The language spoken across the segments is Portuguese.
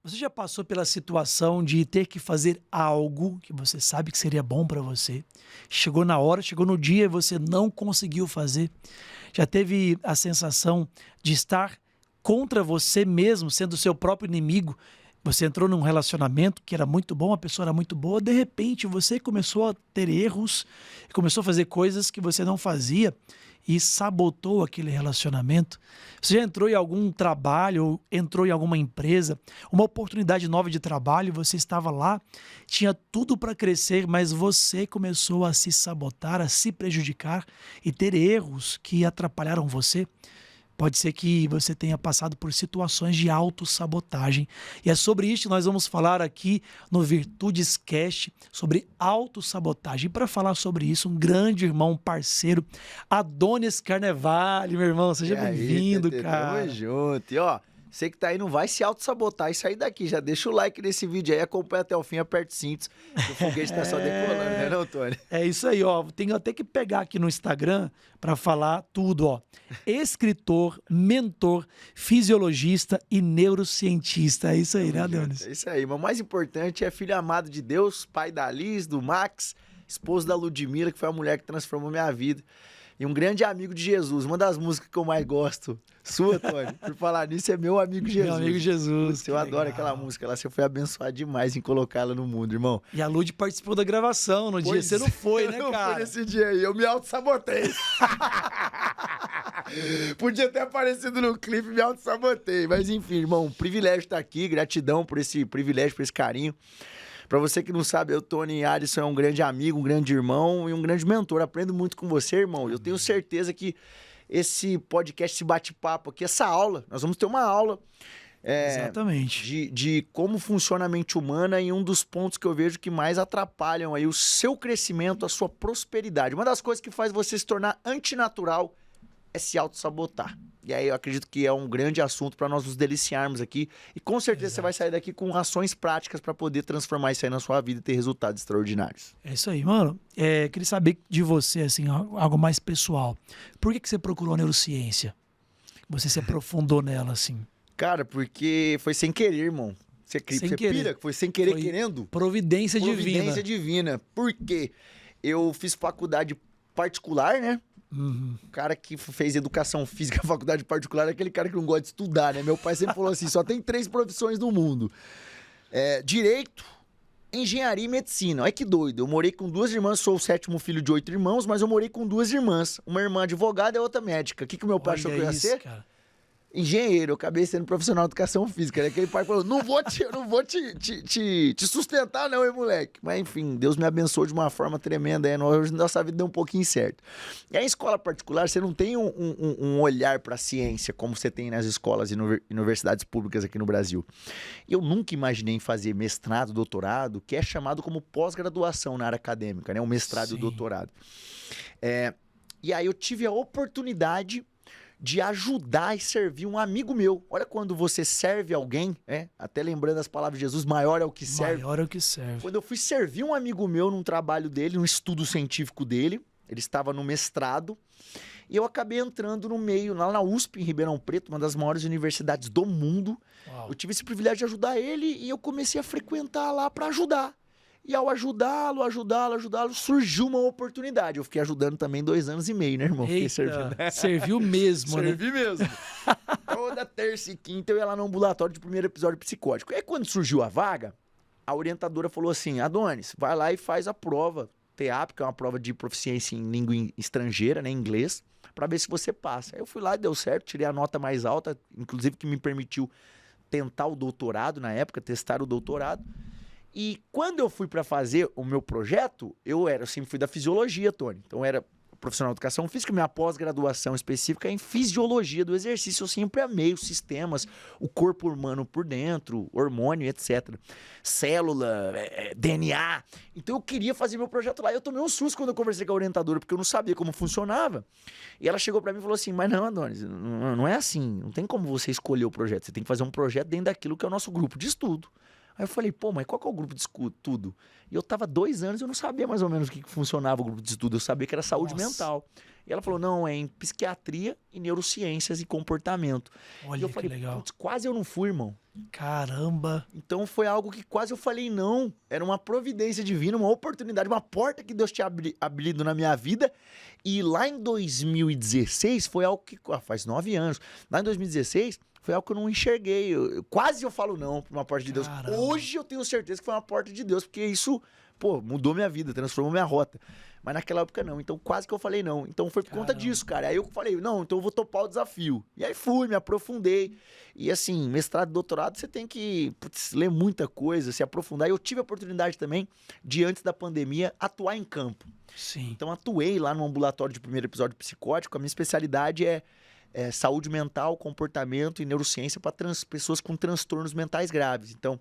Você já passou pela situação de ter que fazer algo que você sabe que seria bom para você? Chegou na hora, chegou no dia e você não conseguiu fazer? Já teve a sensação de estar contra você mesmo, sendo seu próprio inimigo? Você entrou num relacionamento que era muito bom, a pessoa era muito boa, de repente você começou a ter erros, começou a fazer coisas que você não fazia e sabotou aquele relacionamento. Você já entrou em algum trabalho, ou entrou em alguma empresa, uma oportunidade nova de trabalho, você estava lá, tinha tudo para crescer, mas você começou a se sabotar, a se prejudicar e ter erros que atrapalharam você? Pode ser que você tenha passado por situações de autossabotagem. E é sobre isso que nós vamos falar aqui no Virtudes Cast, sobre autossabotagem. Para falar sobre isso, um grande irmão, parceiro, Adonis Carnevale, meu irmão. Seja bem-vindo, cara. Tamo junto. E ó, você que tá aí não vai se auto-sabotar e sair daqui. Já deixa o like nesse vídeo aí, acompanha até o fim, aperta os cintos. O foguete tá só decolando, né, não, Tony? É isso aí, ó. Tenho até que pegar aqui no Instagram para falar tudo, ó. Escritor, mentor, fisiologista e neurocientista. É isso aí, né, Adonis? É isso aí, mas o mais importante é filho amado de Deus, pai da Liz, do Max, esposo da Ludmila, que foi a mulher que transformou minha vida. E um grande amigo de Jesus, uma das músicas que eu mais gosto. Sua, Tony, por falar nisso, é Meu Amigo Jesus. Meu amigo Jesus. Putz, eu adoro aquela música lá, você foi abençoado demais em colocá-la no mundo, irmão. E a Lud participou da gravação no dia. Você não foi, né, eu cara? não fui nesse dia aí, eu me auto-sabotei. Podia ter aparecido no clipe, me auto-sabotei. Mas enfim, irmão, um privilégio estar aqui, gratidão por esse privilégio, por esse carinho. Pra você que não sabe, eu, Tony Alisson, é um grande amigo, um grande irmão e um grande mentor. Aprendo muito com você, irmão. Eu tenho certeza esse podcast, esse bate-papo aqui, essa aula, nós vamos ter uma aula Exatamente. de como funciona a mente humana e um dos pontos que eu vejo que mais atrapalham aí o seu crescimento, a sua prosperidade. Uma das coisas que faz você se tornar antinatural é se auto-sabotar. E aí eu acredito que é um grande assunto para nós nos deliciarmos aqui. E com certeza você vai sair daqui com ações práticas para poder transformar isso aí na sua vida e ter resultados extraordinários. É isso aí, mano. Queria saber de você, assim, algo mais pessoal. Por que você procurou a neurociência? Você se aprofundou nela, assim? Cara, porque foi sem querer, irmão. Você querer. pira que foi sem querer Foi querendo? Providência divina. Providência divina. Por quê? Eu fiz faculdade particular, né? Uhum. O cara que fez educação física, faculdade particular, é aquele cara que não gosta de estudar, né? Meu pai sempre falou assim, só tem 3 profissões no mundo. Direito, engenharia e medicina. Olha que doido. Eu morei com 2 irmãs, sou o 7º filho de 8 irmãos, mas eu morei com 2 irmãs. Uma irmã advogada e a outra médica. O que o meu pai achou que eu ia ser? Cara. Engenheiro, eu acabei sendo profissional de educação física, né? Aquele pai falou, não vou te sustentar não, hein, moleque? Mas enfim, Deus me abençoou de uma forma tremenda, hoje nossa vida deu um pouquinho certo. E a escola particular, você não tem um olhar para a ciência como você tem nas escolas e universidades públicas aqui no Brasil. Eu nunca imaginei em fazer mestrado, doutorado, que é chamado como pós-graduação na área acadêmica, né? O mestrado e o doutorado. E aí eu tive a oportunidade de ajudar e servir um amigo meu. Olha quando você serve alguém, até lembrando as palavras de Jesus, maior é o que serve. Maior é o que serve. Quando eu fui servir um amigo meu num trabalho dele, num estudo científico dele, ele estava no mestrado, e eu acabei entrando no meio, lá na USP, em Ribeirão Preto, uma das maiores universidades do mundo. Uau. Eu tive esse privilégio de ajudar ele e eu comecei a frequentar lá para ajudar. E ao ajudá-lo, surgiu uma oportunidade. Eu fiquei ajudando também 2 anos e meio, né, irmão? Fiquei servindo. Serviu mesmo, Servi mesmo. Toda terça e quinta eu ia lá no ambulatório de primeiro episódio psicótico. E aí quando surgiu a vaga, a orientadora falou assim, Adonis, vai lá e faz a prova TEAP, que é uma prova de proficiência em língua estrangeira, né, inglês, para ver se você passa. Aí eu fui lá e deu certo, tirei a nota mais alta, inclusive que me permitiu tentar o doutorado na época, testar o doutorado. E quando eu fui para fazer o meu projeto, eu sempre fui da fisiologia, Tony. Então eu era profissional de educação física, minha pós-graduação específica é em fisiologia do exercício. Eu sempre amei os sistemas, o corpo humano por dentro, hormônio, etc. Célula, DNA. Então eu queria fazer meu projeto lá. E eu tomei um susto quando eu conversei com a orientadora, porque eu não sabia como funcionava. E ela chegou para mim e falou assim, mas não, Adonis, não é assim. Não tem como você escolher o projeto. Você tem que fazer um projeto dentro daquilo que é o nosso grupo de estudo. Aí eu falei, pô, mas qual que é o grupo de estudo? E eu tava 2 anos e eu não sabia mais ou menos o que funcionava o grupo de estudo. Eu sabia que era saúde mental. E ela falou, não, é em psiquiatria e neurociências e comportamento. Olha, e eu falei, que legal. putz, quase eu não fui, irmão. Caramba. Então foi algo que quase eu falei não. Era uma providência divina, uma oportunidade, uma porta que Deus tinha abrido na minha vida. E lá em 2016 foi algo que... faz 9 anos. Lá em 2016 foi algo que eu não enxerguei. Quase eu falo não pra uma porta de Deus. Caramba. Hoje eu tenho certeza que foi uma porta de Deus, porque isso, pô, mudou minha vida, transformou minha rota. Mas naquela época não. Então quase que eu falei não. Então foi por conta disso, cara. Aí eu falei, não, então eu vou topar o desafio. E aí fui, me aprofundei. E assim, mestrado e doutorado, você tem que ler muita coisa, se aprofundar. E eu tive a oportunidade também de, antes da pandemia, atuar em campo. Sim. Então atuei lá no ambulatório de primeiro episódio psicótico. A minha especialidade é saúde mental, comportamento e neurociência para pessoas com transtornos mentais graves. Então,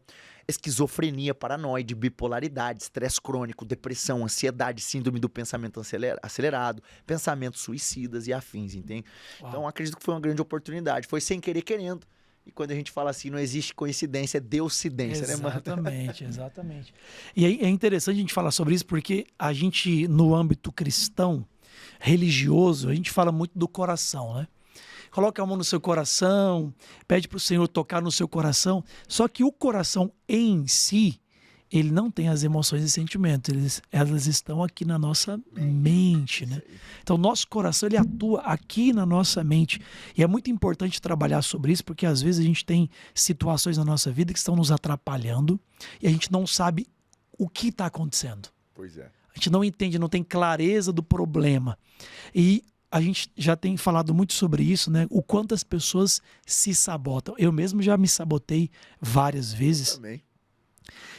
esquizofrenia, paranoide, bipolaridade, estresse crônico, depressão, ansiedade, síndrome do pensamento acelerado, pensamentos suicidas e afins, entende? Uau. Então, acredito que foi uma grande oportunidade. Foi sem querer querendo. E quando a gente fala assim, não existe coincidência, é Deuscidência, né, mano? Exatamente, exatamente. E aí é interessante a gente falar sobre isso porque a gente, no âmbito cristão, religioso, a gente fala muito do coração, né? Coloca a mão no seu coração, pede para o Senhor tocar no seu coração. Só que o coração em si, ele não tem as emoções e sentimentos. Elas estão aqui na nossa mente, né? Então, nosso coração, ele atua aqui na nossa mente. E é muito importante trabalhar sobre isso, porque às vezes a gente tem situações na nossa vida que estão nos atrapalhando e a gente não sabe o que está acontecendo. Pois é. A gente não entende, não tem clareza do problema. E a gente já tem falado muito sobre isso, né? O quanto as pessoas se sabotam. Eu mesmo já me sabotei várias vezes. Também.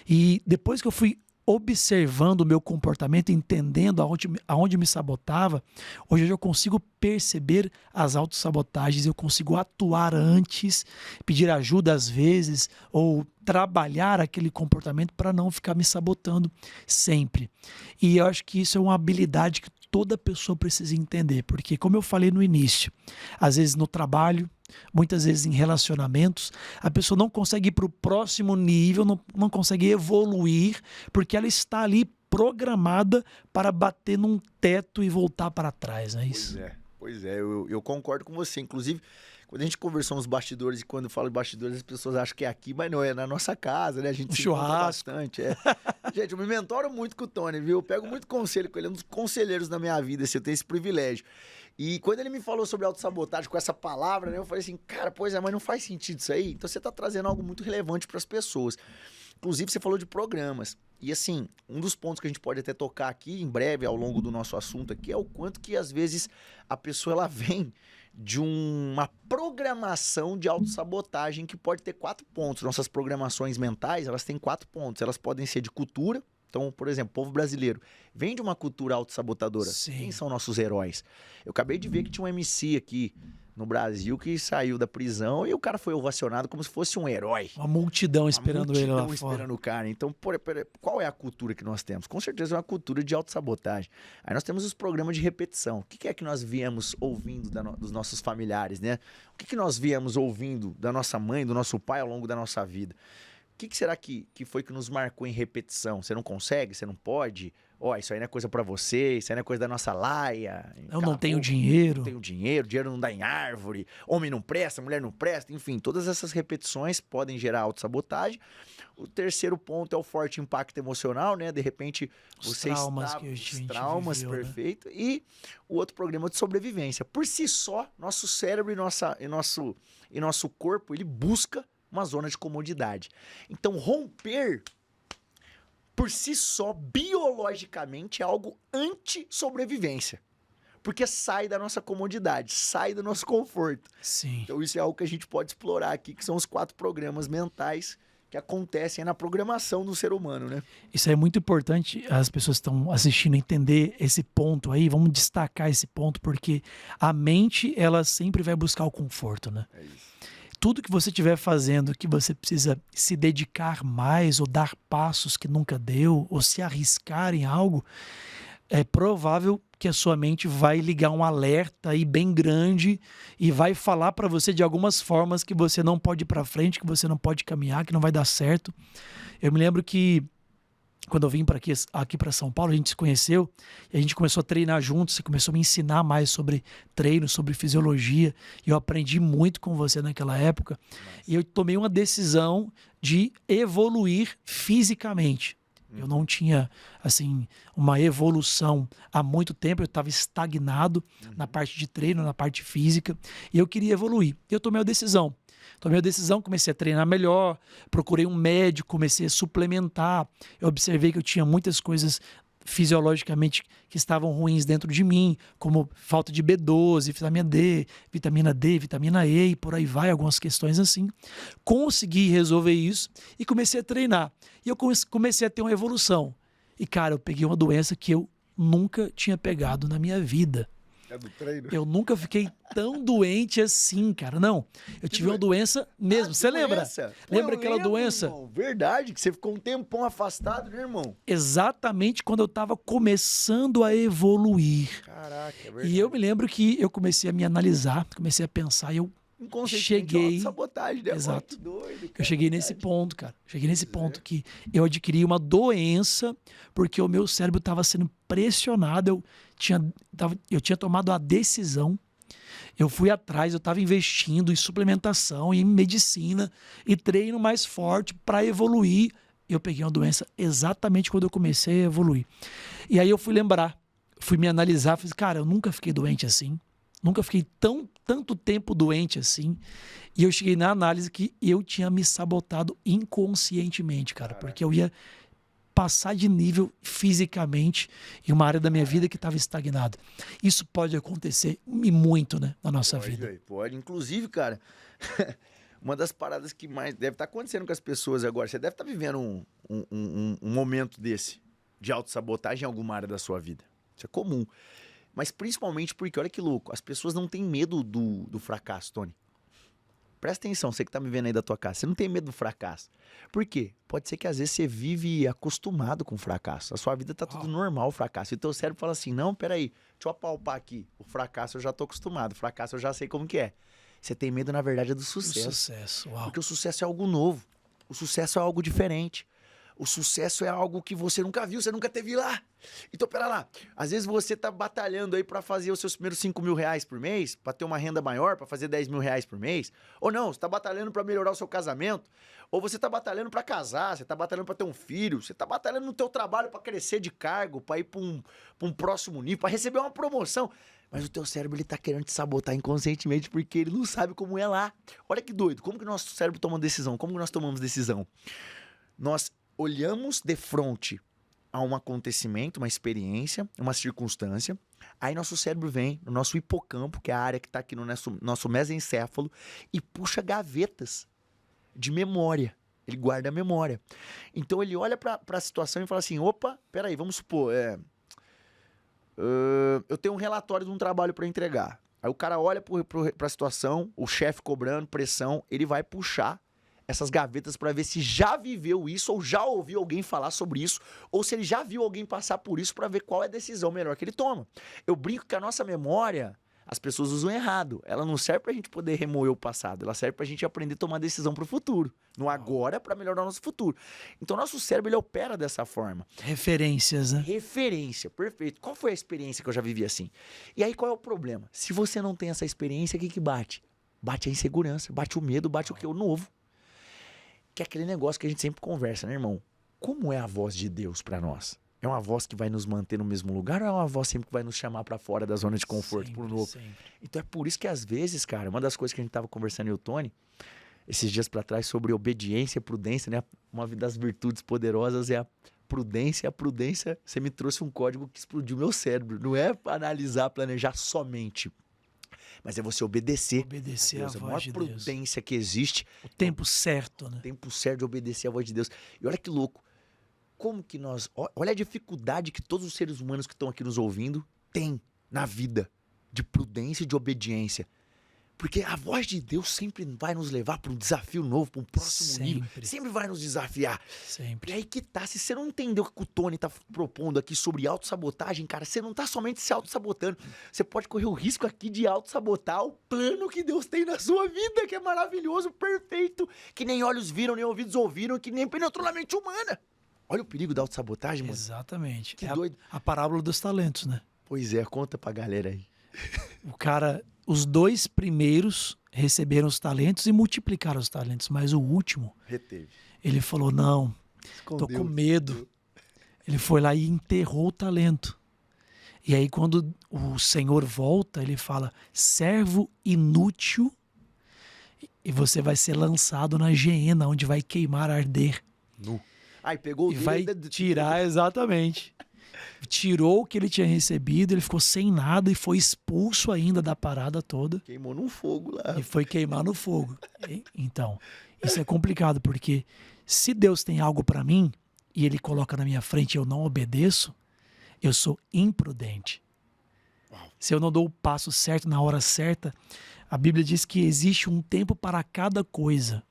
E depois que eu fui observando o meu comportamento, entendendo aonde me sabotava, hoje eu consigo perceber as autossabotagens, eu consigo atuar antes, pedir ajuda às vezes, ou trabalhar aquele comportamento para não ficar me sabotando sempre. E eu acho que isso é uma habilidade que toda pessoa precisa entender, porque como eu falei no início, às vezes no trabalho, muitas vezes em relacionamentos, a pessoa não consegue ir para o próximo nível, não consegue evoluir, porque ela está ali programada para bater num teto e voltar para trás, não é isso? Pois é, eu concordo com você. Inclusive, quando a gente conversou nos bastidores, e quando eu falo bastidores, as pessoas acham que é aqui, mas não, é na nossa casa, né? A gente se encontra bastante. Gente, eu me mentoro muito com o Tony, viu? Eu pego muito conselho com ele, é um dos conselheiros da minha vida, assim, eu tenho esse privilégio. E quando ele me falou sobre autossabotagem com essa palavra, né? Eu falei assim, cara, pois é, mas não faz sentido isso aí. Então você tá trazendo algo muito relevante para as pessoas. Inclusive, você falou de programas. E assim, um dos pontos que a gente pode até tocar aqui em breve, ao longo do nosso assunto aqui, é o quanto que às vezes a pessoa ela vem de uma programação de autossabotagem que pode ter 4 pontos. Nossas programações mentais, elas têm 4 pontos. Elas podem ser de cultura. Então, por exemplo, o povo brasileiro vem de uma cultura autossabotadora. Sim. Quem são nossos heróis? Eu acabei de ver que tinha um MC aqui no Brasil que saiu da prisão e o cara foi ovacionado como se fosse um herói. Uma multidão esperando ele lá fora. Esperando o cara. Então, qual é a cultura que nós temos? Com certeza é uma cultura de autossabotagem. Aí nós temos os programas de repetição. O que é que nós viemos ouvindo dos nossos familiares, né? O que nós viemos ouvindo da nossa mãe, do nosso pai ao longo da nossa vida? O que será que foi que nos marcou em repetição? Você não consegue? Você não pode? Isso aí não é coisa pra você, isso aí não é coisa da nossa laia. Eu não tenho dinheiro. Não tenho dinheiro, dinheiro não dá em árvore, homem não presta, mulher não presta, enfim, todas essas repetições podem gerar autossabotagem. O terceiro ponto é o forte impacto emocional, né? De repente, os traumas que a gente viveu, perfeito. Né? E o outro programa de sobrevivência. Por si só, nosso cérebro e nosso corpo, ele busca uma zona de comodidade. Então, romper, por si só, biologicamente, é algo anti-sobrevivência. Porque sai da nossa comodidade, sai do nosso conforto. Sim. Então, isso é algo que a gente pode explorar aqui, que são os 4 programas mentais que acontecem na programação do ser humano, né? Isso é muito importante, as pessoas que estão assistindo entender esse ponto aí, vamos destacar esse ponto, porque a mente, ela sempre vai buscar o conforto, né? É isso. Tudo que você estiver fazendo, que você precisa se dedicar mais, ou dar passos que nunca deu, ou se arriscar em algo, é provável que a sua mente vai ligar um alerta aí bem grande e vai falar para você de algumas formas que você não pode ir para frente, que você não pode caminhar, que não vai dar certo. Eu me lembro que quando eu vim para aqui para São Paulo, a gente se conheceu e a gente começou a treinar juntos. Você começou a me ensinar mais sobre treino, sobre fisiologia. E eu aprendi muito com você naquela época. E eu tomei uma decisão de evoluir fisicamente. Eu não tinha, assim, uma evolução há muito tempo. Eu estava estagnado na parte de treino, na parte física. E eu queria evoluir. E eu tomei a decisão. Comecei a treinar melhor, procurei um médico, comecei a suplementar. Eu observei que eu tinha muitas coisas fisiologicamente que estavam ruins dentro de mim, como falta de B12, vitamina D, vitamina E e por aí vai, algumas questões assim. Consegui resolver isso e comecei a treinar. E eu comecei a ter uma evolução. E, cara, eu peguei uma doença que eu nunca tinha pegado na minha vida. É do treino? Eu nunca fiquei tão doente assim, cara. Não, eu tive uma doença mesmo. Você lembra? Lembra aquela doença? Irmão. Verdade, que você ficou um tempão afastado, né, irmão? Exatamente quando eu tava começando a evoluir. Caraca, é verdade. E eu me lembro que eu comecei a me analisar, comecei a pensar e eu cheguei... sabotagem, né? Exato. Doido, cara, eu cheguei nesse ponto, cara. Cheguei nesse ponto que eu adquiri uma doença porque o meu cérebro estava sendo pressionado. Eu tinha tomado a decisão. Eu fui atrás, eu estava investindo em suplementação, em medicina e treino mais forte para evoluir. Eu peguei uma doença exatamente quando eu comecei a evoluir. E aí eu fui lembrar, fui me analisar, falei, cara, eu nunca fiquei doente assim. Nunca fiquei tanto tempo doente assim. E eu cheguei na análise que eu tinha me sabotado inconscientemente, cara. Porque eu ia passar de nível fisicamente em uma área da minha vida que estava estagnada. Isso pode acontecer e muito, né, na nossa vida. Pode. Inclusive, cara, uma das paradas que mais deve estar acontecendo com as pessoas agora, você deve estar vivendo um momento desse, de autossabotagem em alguma área da sua vida. Isso é comum. Mas principalmente porque, olha que louco, as pessoas não têm medo do fracasso, Tony. Presta atenção, você que tá me vendo aí da tua casa, você não tem medo do fracasso. Por quê? Pode ser que às vezes você vive acostumado com o fracasso. A sua vida tá tudo normal, o fracasso. E o teu cérebro fala assim, não, peraí, deixa eu apalpar aqui. O fracasso eu já tô acostumado, o fracasso eu já sei como que é. Você tem medo, na verdade, é do sucesso. O sucesso, uau. Porque o sucesso é algo novo. O sucesso é algo diferente. O sucesso é algo que você nunca viu, você nunca teve lá. Então, pera lá. Às vezes você tá batalhando aí pra fazer os seus primeiros 5 mil reais por mês, pra ter uma renda maior, pra fazer 10 mil reais por mês. Ou não, você tá batalhando pra melhorar o seu casamento. Ou você tá batalhando pra casar, você tá batalhando pra ter um filho. Você tá batalhando no teu trabalho pra crescer de cargo, pra ir pra um próximo nível, pra receber uma promoção. Mas o teu cérebro, ele tá querendo te sabotar inconscientemente porque ele não sabe como é lá. Olha que doido. Como que o nosso cérebro toma decisão? Como que nós tomamos decisão? Nós olhamos de frente a um acontecimento, uma experiência, uma circunstância. Aí nosso cérebro vem no nosso hipocampo, que é a área que está aqui no nosso mesencéfalo, e puxa gavetas de memória. Ele guarda a memória. Então ele olha para a situação e fala assim, opa, peraí, vamos supor, eu tenho um relatório de um trabalho para entregar. Aí o cara olha para a situação, o chefe cobrando, pressão, ele vai puxar essas gavetas para ver se já viveu isso ou já ouviu alguém falar sobre isso ou se ele já viu alguém passar por isso para ver qual é a decisão melhor que ele toma. Eu brinco que a nossa memória, as pessoas usam errado. Ela não serve pra gente poder remoer o passado, ela serve pra gente aprender a tomar decisão pro futuro, no agora, para melhorar o nosso futuro. Então nosso cérebro, ele opera dessa forma. Referências, né? Referência, perfeito. Qual foi a experiência que eu já vivi assim? E aí qual é o problema? Se você não tem essa experiência, o que bate? Bate a insegurança, bate o medo, bate o quê? O novo. Que é aquele negócio que a gente sempre conversa, né, irmão? Como é a voz de Deus pra nós? É uma voz que vai nos manter no mesmo lugar ou é uma voz sempre que vai nos chamar pra fora da zona de conforto, pro novo? Sempre. Então é por isso que às vezes, cara, uma das coisas que a gente tava conversando eu e o Tony, esses dias pra trás, sobre obediência e prudência, né? Uma das virtudes poderosas é a prudência. A prudência, você me trouxe um código que explodiu meu cérebro. Não é pra analisar, planejar somente, mas é você obedecer. Obedecer Deus, a a maior voz de Deus. prudência que existe. O tempo certo, né? O tempo certo de obedecer a voz de Deus. E olha que louco. Como que nós... Olha a dificuldade que todos os seres humanos que estão aqui nos ouvindo têm na vida de prudência e de obediência. Porque a voz de Deus sempre vai nos levar para um desafio novo, para um próximo nível. Sempre vai nos desafiar. Sempre. E aí que tá, se você não entendeu o que o Tony tá propondo aqui sobre autossabotagem, cara, você não tá somente se autossabotando. Você pode correr o risco aqui de autossabotar o plano que Deus tem na sua vida, que é maravilhoso, perfeito, que nem olhos viram, nem ouvidos ouviram, que nem penetrou na mente humana. Olha o perigo da autossabotagem, mano. Exatamente. Que É doido. a parábola dos talentos, né? Pois é, conta pra galera aí. O cara, os 2 primeiros receberam os talentos e multiplicaram os talentos, mas o último, Reteve. ele falou, não, tô com medo. Ele foi lá e enterrou o talento. E aí quando o Senhor volta, ele fala, servo inútil, e você vai ser lançado na geena, onde vai queimar, arder. Nu. Aí pegou o E dele vai ainda- tirar, exatamente. Tirou o que ele tinha recebido, ele ficou sem nada e foi expulso ainda da parada toda Queimou num fogo lá. e foi queimar no fogo. Então, isso é complicado, porque se Deus tem algo para mim e ele coloca na minha frente e eu não obedeço, eu sou imprudente. Se eu não dou o passo certo na hora certa, a Bíblia diz que existe um tempo para cada coisa.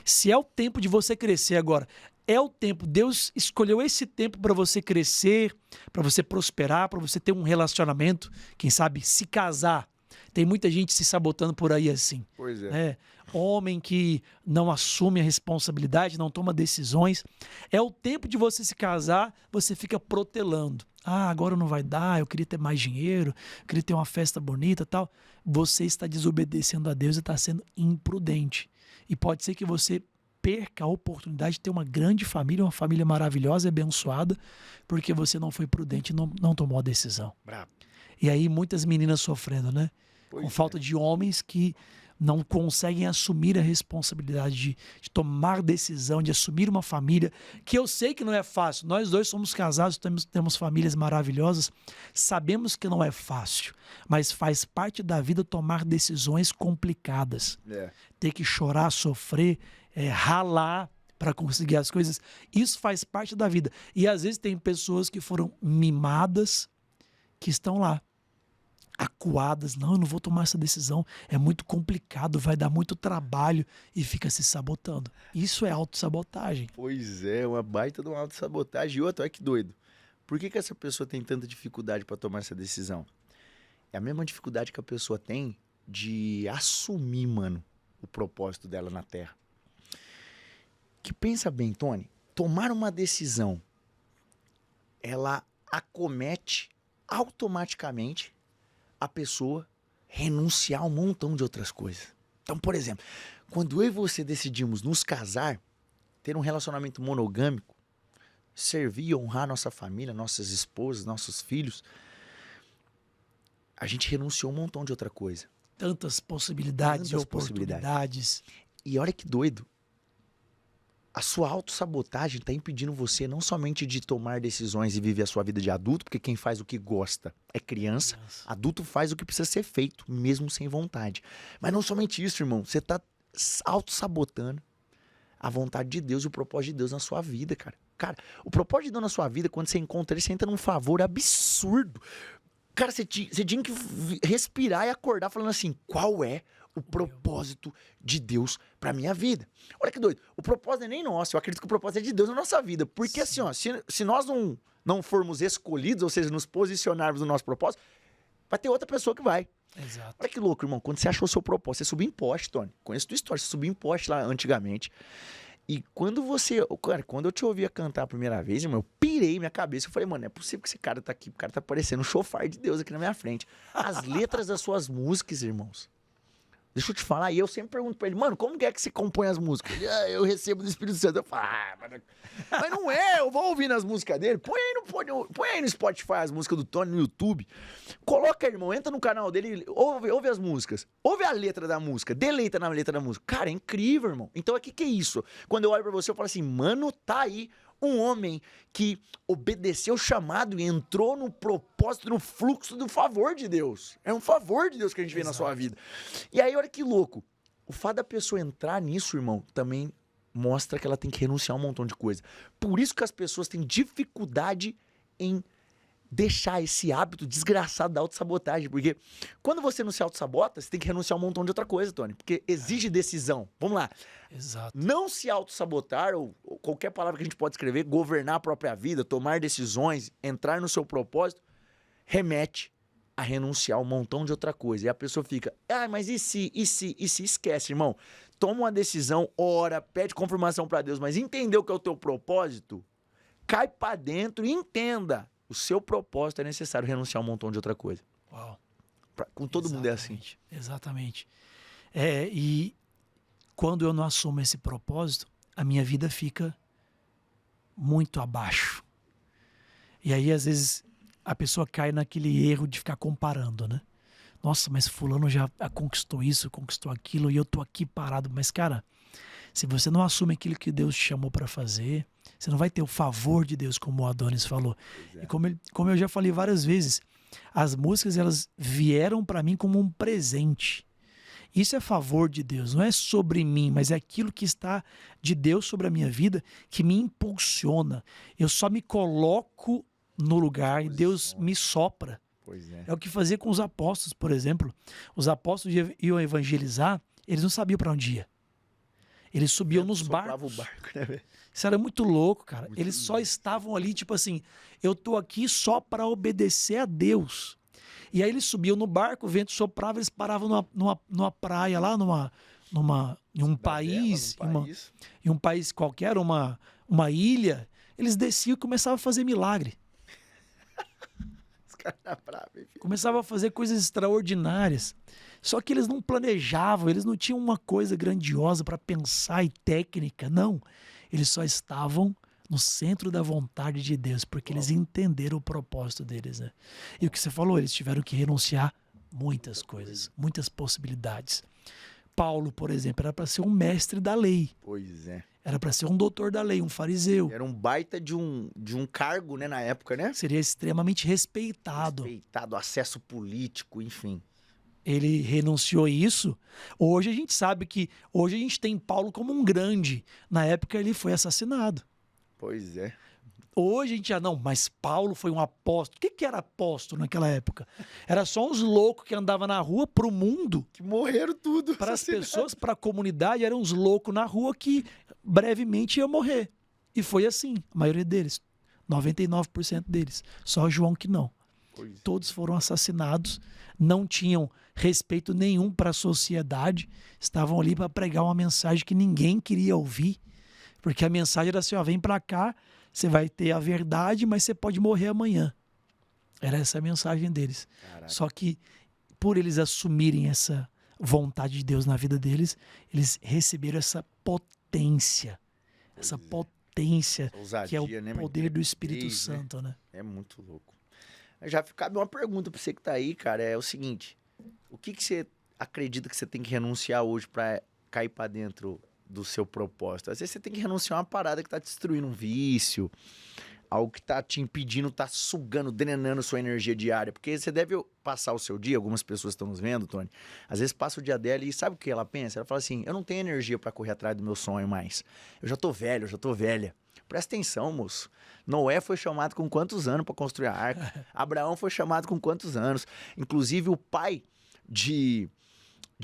Se é o tempo de você crescer agora, é o tempo, Deus escolheu esse tempo para você crescer, para você prosperar, para você ter um relacionamento, quem sabe se casar. Tem muita gente se sabotando por aí assim. Pois é. Né? Homem que não assume a responsabilidade, não toma decisões. É o tempo de você se casar, você fica protelando. Ah, agora não vai dar, eu queria ter mais dinheiro, eu queria ter uma festa bonita e tal. Você está desobedecendo a Deus e está sendo imprudente. E pode ser que você perca a oportunidade de ter uma grande família, uma família maravilhosa e abençoada, porque você não foi prudente e não tomou a decisão. Brabo. E aí muitas meninas sofrendo, né? Pois Com é. falta de homens que não conseguem assumir a responsabilidade de tomar decisão, de assumir uma família, que eu sei que não é fácil. Nós 2 somos casados, temos famílias maravilhosas, sabemos que não é fácil, mas faz parte da vida tomar decisões complicadas. É. Ter que chorar, sofrer, ralar para conseguir as coisas, isso faz parte da vida. E às vezes tem pessoas que foram mimadas, que estão lá, acuadas, não, eu não vou tomar essa decisão, é muito complicado, vai dar muito trabalho, e fica se sabotando. Isso é autossabotagem. Pois é, uma baita de uma autossabotagem. E outra, olha que doido. Por que essa pessoa tem tanta dificuldade para tomar essa decisão? É a mesma dificuldade que a pessoa tem de assumir, mano, o propósito dela na Terra. Que pensa bem, Tony, tomar uma decisão, ela acomete automaticamente a pessoa renunciar a um montão de outras coisas. Então, por exemplo, quando eu e você decidimos nos casar, ter um relacionamento monogâmico, servir e honrar nossa família, nossas esposas, nossos filhos, a gente renunciou a um montão de outra coisa. Tantas possibilidades e oportunidades. E olha que doido. A sua autossabotagem está impedindo você não somente de tomar decisões e viver a sua vida de adulto, porque quem faz o que gosta é criança. Adulto faz o que precisa ser feito, mesmo sem vontade. Mas não somente isso, irmão. Você está autossabotando a vontade de Deus e o propósito de Deus na sua vida, cara. Cara, o propósito de Deus na sua vida, quando você encontra ele, você entra num favor absurdo. Cara, você tinha que respirar e acordar falando assim, qual é o propósito de Deus pra minha vida? Olha que doido. O propósito não é nem nosso. Eu acredito que o propósito é de Deus na nossa vida. Porque assim, ó, se nós não formos escolhidos, ou seja, nos posicionarmos no nosso propósito, vai ter outra pessoa que vai. Exato. Olha que louco, irmão. Quando você achou o seu propósito, você subiu em poste, Tony. Conheço tua história. Você subiu em poste lá antigamente. E quando eu te ouvia cantar a primeira vez, irmão, eu pirei minha cabeça. Eu falei, mano, não é possível que esse cara tá aqui. O cara tá parecendo um chofar de Deus aqui na minha frente. As letras das suas músicas, irmãos. Deixa eu te falar, e eu sempre pergunto pra ele, mano, como que é que você compõe as músicas? Ele, eu recebo do Espírito Santo. Eu falo, mas não é, eu vou ouvindo as músicas dele. Põe aí no Spotify as músicas do Tony, no YouTube. Coloca, irmão, entra no canal dele, ouve as músicas. Ouve a letra da música, deleita na letra da música. Cara, é incrível, irmão. Então, o que é isso? Quando eu olho pra você, eu falo assim, mano, tá aí um homem que obedeceu o chamado e entrou no propósito, no fluxo do favor de Deus. É um favor de Deus que a gente vê na sua vida. E aí, olha que louco. O fato da pessoa entrar nisso, irmão, também mostra que ela tem que renunciar a um montão de coisa. Por isso que as pessoas têm dificuldade em deixar esse hábito desgraçado da autossabotagem. Porque quando você não se autossabota, você tem que renunciar a um montão de outra coisa, Tony. Porque exige decisão. Vamos lá. Exato. Não se autossabotar, ou qualquer palavra que a gente pode escrever, governar a própria vida, tomar decisões, entrar no seu propósito, remete a renunciar a um montão de outra coisa. E a pessoa fica, mas e se esquece, irmão. Toma uma decisão, ora, pede confirmação pra Deus, mas entendeu que é o teu propósito? cai pra dentro e entenda. O seu propósito é necessário renunciar a um montão de outra coisa. Uau. Com todo mundo é assim. Exatamente. E quando eu não assumo esse propósito, a minha vida fica muito abaixo. E aí, às vezes, a pessoa cai naquele erro de ficar comparando, né? Nossa, mas fulano já conquistou isso, conquistou aquilo, e eu tô aqui parado. Mas, cara, se você não assume aquilo que Deus te chamou para fazer, você não vai ter o favor de Deus, como o Adonis falou. E como eu já falei várias vezes, as músicas, elas vieram para mim como um presente. Isso é favor de Deus, não é sobre mim, mas é aquilo que está de Deus sobre a minha vida que me impulsiona. Eu só me coloco no lugar e Deus me sopra. Pois é. É o que fazia com os apóstolos, por exemplo. Os apóstolos iam evangelizar, eles não sabiam para onde ia. Eles subiam nos barcos. O barco, né, velho? Isso era muito louco, cara. Muito Eles só louco. estavam ali, tipo assim, eu tô aqui só para obedecer a Deus. E aí eles subiam no barco, o vento soprava, eles paravam numa praia lá, em um país, em um país qualquer, uma ilha. Eles desciam e começavam a fazer milagre. Os caras na praia, enfim. Começavam a fazer coisas extraordinárias. Só que eles não planejavam, eles não tinham uma coisa grandiosa para pensar e técnica, não. Eles só estavam no centro da vontade de Deus, porque eles entenderam o propósito deles, né? E o que você falou, eles tiveram que renunciar muitas coisas, muitas possibilidades. Paulo, por exemplo, era para ser um mestre da lei. Pois é. Era para ser um doutor da lei, um fariseu. Era um baita de um cargo, né, na época, né? Seria extremamente respeitado. Respeitado, acesso político, enfim. Ele renunciou isso. Hoje a gente sabe que... Hoje a gente tem Paulo como um grande. Na época ele foi assassinado. Pois é. Hoje a gente já não, mas Paulo foi um apóstolo. O que era apóstolo naquela época? Era só uns loucos que andavam na rua pro mundo. Que morreram tudo. Para as pessoas, para a comunidade, eram uns loucos na rua que brevemente iam morrer. E foi assim, a maioria deles. 99% deles. Só João que não. Pois. Todos foram assassinados, não tinham respeito nenhum para a sociedade, estavam ali para pregar uma mensagem que ninguém queria ouvir. Porque a mensagem era assim, ó, vem para cá, você vai ter a verdade, mas você pode morrer amanhã. Era essa a mensagem deles. Caraca. Só que por eles assumirem essa vontade de Deus na vida deles, eles receberam essa potência. Essa potência ousadia, que é o né, poder do Espírito trepidez, Santo, né? É muito louco. Já cabe uma pergunta pra você que tá aí, cara. É o seguinte: o que você acredita que você tem que renunciar hoje pra cair pra dentro do seu propósito? Às vezes você tem que renunciar a uma parada que tá te destruindo, um vício, algo que tá te impedindo, tá sugando, drenando sua energia diária. Porque você deve passar o seu dia, algumas pessoas estão nos vendo, Tony, às vezes passa o dia dela e sabe o que ela pensa? Ela fala assim, eu não tenho energia pra correr atrás do meu sonho mais. Eu já tô velho, eu já tô velha. Presta atenção, moço. Noé foi chamado com quantos anos pra construir a arca? Abraão foi chamado com quantos anos? Inclusive o pai de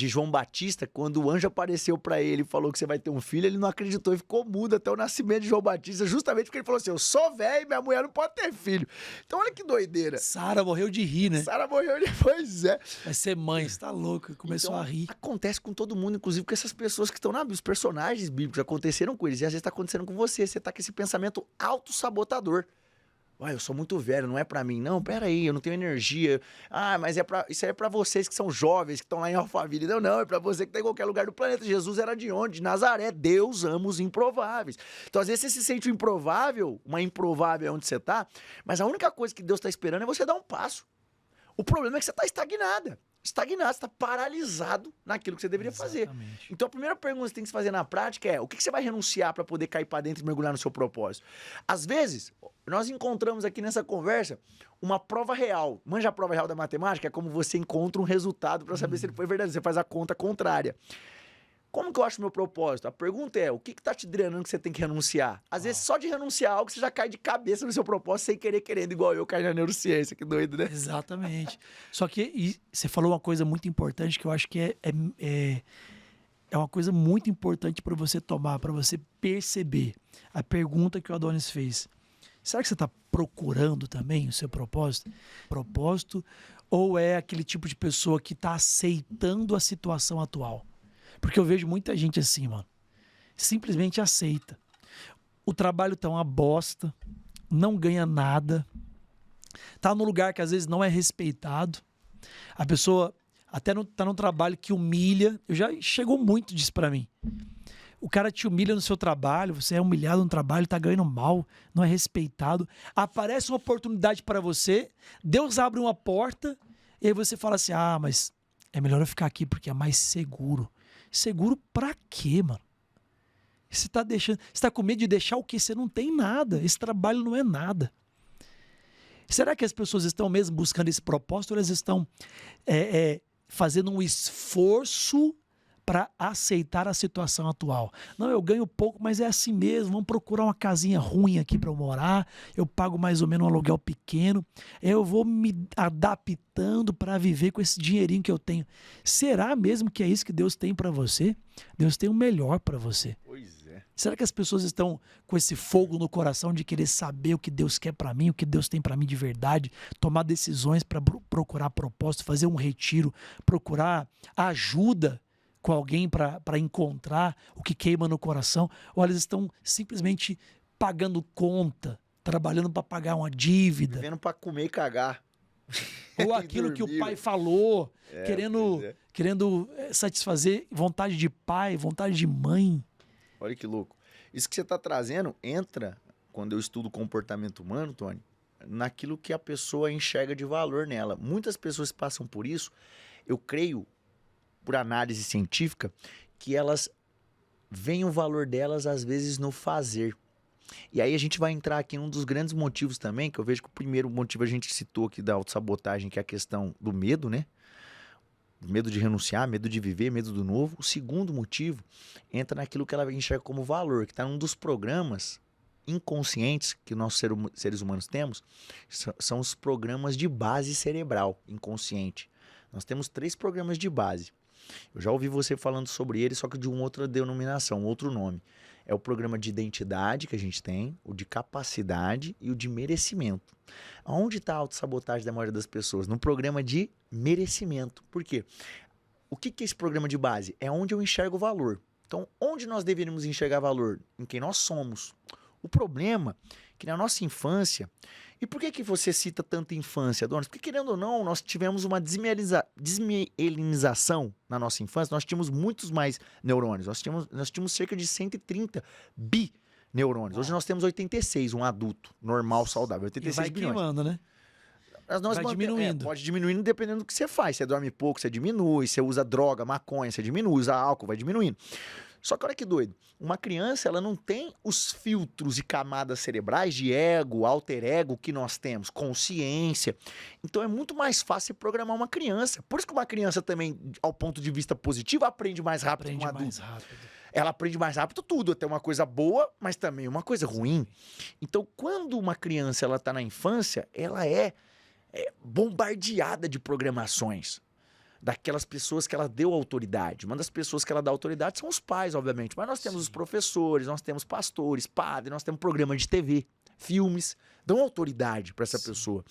João Batista, quando o anjo apareceu pra ele e falou que você vai ter um filho, ele não acreditou e ficou mudo até o nascimento de João Batista, justamente porque ele falou assim, eu sou velho e minha mulher não pode ter filho. Então olha que doideira. Sara morreu de rir, né? Sara morreu depois, é. Vai ser mãe, você tá louco. Começou Então, a rir. acontece com todo mundo, inclusive com essas pessoas que estão na Bíblia. Os personagens bíblicos aconteceram com eles. E às vezes tá acontecendo com você. Você tá com esse pensamento autossabotador. Eu sou muito velho, não é pra mim. Não, peraí, eu não tenho energia. Ah, mas isso aí é pra vocês que são jovens, que estão lá em Alphaville. Não, é pra você que tá em qualquer lugar do planeta. Jesus era de onde? De Nazaré. Deus ama os improváveis. Então, às vezes, você se sente um improvável, uma improvável é onde você tá, mas a única coisa que Deus tá esperando é você dar um passo. O problema é que você tá estagnado, você tá paralisado naquilo que você deveria fazer. Então a primeira pergunta que você tem que se fazer na prática é, o que você vai renunciar para poder cair para dentro e mergulhar no seu propósito? Às vezes, nós encontramos aqui nessa conversa uma prova real. Manja a prova real da matemática? É como você encontra um resultado para saber se ele foi verdadeiro. Você faz a conta contrária. Como que eu acho o meu propósito? A pergunta é, o que tá te drenando que você tem que renunciar? Às vezes, só de renunciar a algo, você já cai de cabeça no seu propósito, sem querer, querendo, igual eu caí na neurociência. Que doido, né? Exatamente. Só que você falou uma coisa muito importante que eu acho que é uma coisa muito importante para você tomar, para você perceber. A pergunta que o Adonis fez. Será que você está procurando também o seu propósito? Propósito? Ou é aquele tipo de pessoa que está aceitando a situação atual? Porque eu vejo muita gente assim, mano. Simplesmente aceita. O trabalho tá uma bosta. não ganha nada, tá num lugar que às vezes não é respeitado, a pessoa até tá num trabalho que humilha, chegou muito disso pra mim. O cara te humilha no seu trabalho, você é humilhado no trabalho, tá ganhando mal, não é respeitado. Aparece uma oportunidade para você, Deus abre uma porta, e aí você fala assim, mas é melhor eu ficar aqui porque é mais seguro. Seguro pra quê, mano? Você tá com medo de deixar o quê? Você não tem nada, esse trabalho não é nada. Será que as pessoas estão mesmo buscando esse propósito ou elas estão fazendo um esforço para aceitar a situação atual? Não, eu ganho pouco, mas é assim mesmo, vamos procurar uma casinha ruim aqui para eu morar, eu pago mais ou menos um aluguel pequeno, eu vou me adaptando para viver com esse dinheirinho que eu tenho. Será mesmo que é isso que Deus tem para você? Deus tem o melhor para você. Pois é. Será que as pessoas estão com esse fogo no coração de querer saber o que Deus quer para mim, o que Deus tem para mim de verdade, tomar decisões para procurar propósito, fazer um retiro, procurar ajuda com alguém para encontrar o que queima no coração, ou elas estão simplesmente pagando conta, trabalhando para pagar uma dívida, vivendo para comer e cagar, ou aquilo que o pai falou, querendo satisfazer vontade de pai, vontade de mãe. Olha que louco. Isso que você está trazendo entra, quando eu estudo comportamento humano, Tony, naquilo que a pessoa enxerga de valor nela. Muitas pessoas passam por isso, eu creio, por análise científica, que elas veem o valor delas, às vezes, no fazer. E aí a gente vai entrar aqui em um dos grandes motivos também, que eu vejo que o primeiro motivo a gente citou aqui da autossabotagem, que é a questão do medo, né? Medo de renunciar, medo de viver, medo do novo. O segundo motivo entra naquilo que ela enxerga como valor, que está num dos programas inconscientes que nós seres humanos temos, são os programas de base cerebral inconsciente. Nós temos 3 programas de base. Eu já ouvi você falando sobre ele, só que de uma outra denominação, outro nome. É o programa de identidade que a gente tem, o de capacidade e o de merecimento. Onde está a autossabotagem da maioria das pessoas? No programa de merecimento. Por quê? O que é esse programa de base? É onde eu enxergo valor. Então, onde nós deveríamos enxergar valor? Em quem nós somos. O problema é que na nossa infância... E por que você cita tanto infância, Donis? Porque, querendo ou não, nós tivemos uma desmielinização na nossa infância. Nós tínhamos muitos mais neurônios. Nós tínhamos cerca de 130 bineurônios. Hoje nós temos 86, um adulto normal, saudável. 86 e vai bilhões. Queimando, né? Vai diminuindo. Pode diminuindo dependendo do que você faz. Você dorme pouco, você diminui. Você usa droga, maconha, você diminui. Usa álcool, vai diminuindo. Só que olha que doido, uma criança ela não tem os filtros e camadas cerebrais de ego, alter ego que nós temos, consciência. Então é muito mais fácil programar uma criança. Por isso que uma criança também, ao ponto de vista positivo, aprende mais rápido que um adulto. Ela aprende mais rápido tudo, até uma coisa boa, mas também uma coisa ruim. Então quando uma criança ela está na infância, ela é bombardeada de programações. Daquelas pessoas que ela deu autoridade. Uma das pessoas que ela dá autoridade são os pais, obviamente. Mas nós temos os professores, nós temos pastores, padres, nós temos programas de TV, filmes, dão autoridade para essa pessoa.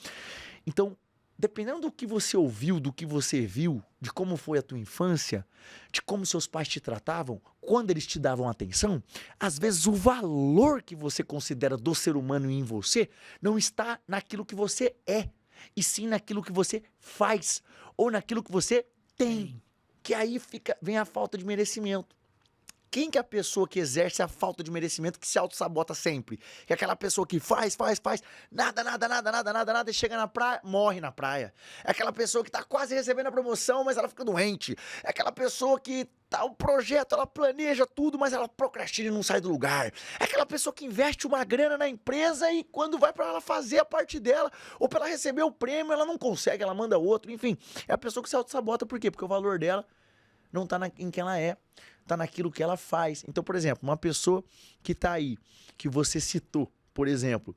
Então, dependendo do que você ouviu, do que você viu, de como foi a tua infância, de como seus pais te tratavam, quando eles te davam atenção, às vezes o valor que você considera do ser humano em você não está naquilo que você é, e sim naquilo que você faz, ou naquilo que você tem, que aí vem a falta de merecimento. Quem que é a pessoa que exerce a falta de merecimento, que se autossabota sempre? Que é aquela pessoa que faz, nada, e chega na praia, morre na praia. É aquela pessoa que tá quase recebendo a promoção, mas ela fica doente. É aquela pessoa que tá o projeto, ela planeja tudo, mas ela procrastina e não sai do lugar. É aquela pessoa que investe uma grana na empresa e quando vai para ela fazer a parte dela, ou para ela receber o prêmio, ela não consegue, ela manda outro, enfim. É a pessoa que se autossabota, por quê? Porque o valor dela não tá em quem ela é, tá naquilo que ela faz. Então, por exemplo, uma pessoa que tá aí, que você citou, por exemplo,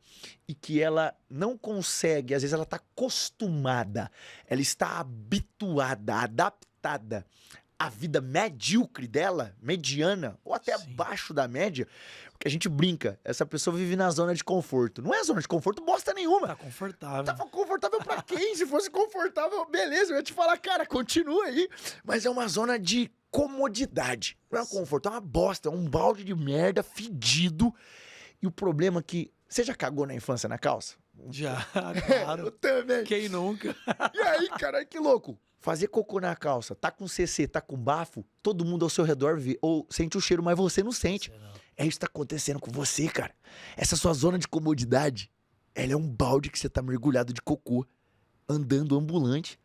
e que ela não consegue, às vezes ela tá acostumada, ela está habituada, adaptada à vida medíocre dela, mediana, ou até abaixo da média, porque a gente brinca, essa pessoa vive na zona de conforto. Não é zona de conforto bosta nenhuma. Tá confortável. Tá confortável pra quem? Se fosse confortável, beleza, eu ia te falar, cara, continua aí. Mas é uma zona de comodidade. Não é um conforto, é uma bosta, é um balde de merda fedido. E o problema é que Você já cagou na infância na calça? Já, Eu claro. também. Quem nunca? E aí, cara, que louco. Fazer cocô na calça, tá com CC, tá com bafo, todo mundo ao seu redor vê, ou sente o cheiro, mas você não sente. É isso que tá acontecendo com você, cara. Essa sua zona de comodidade, ela é um balde que você tá mergulhado de cocô, andando ambulante,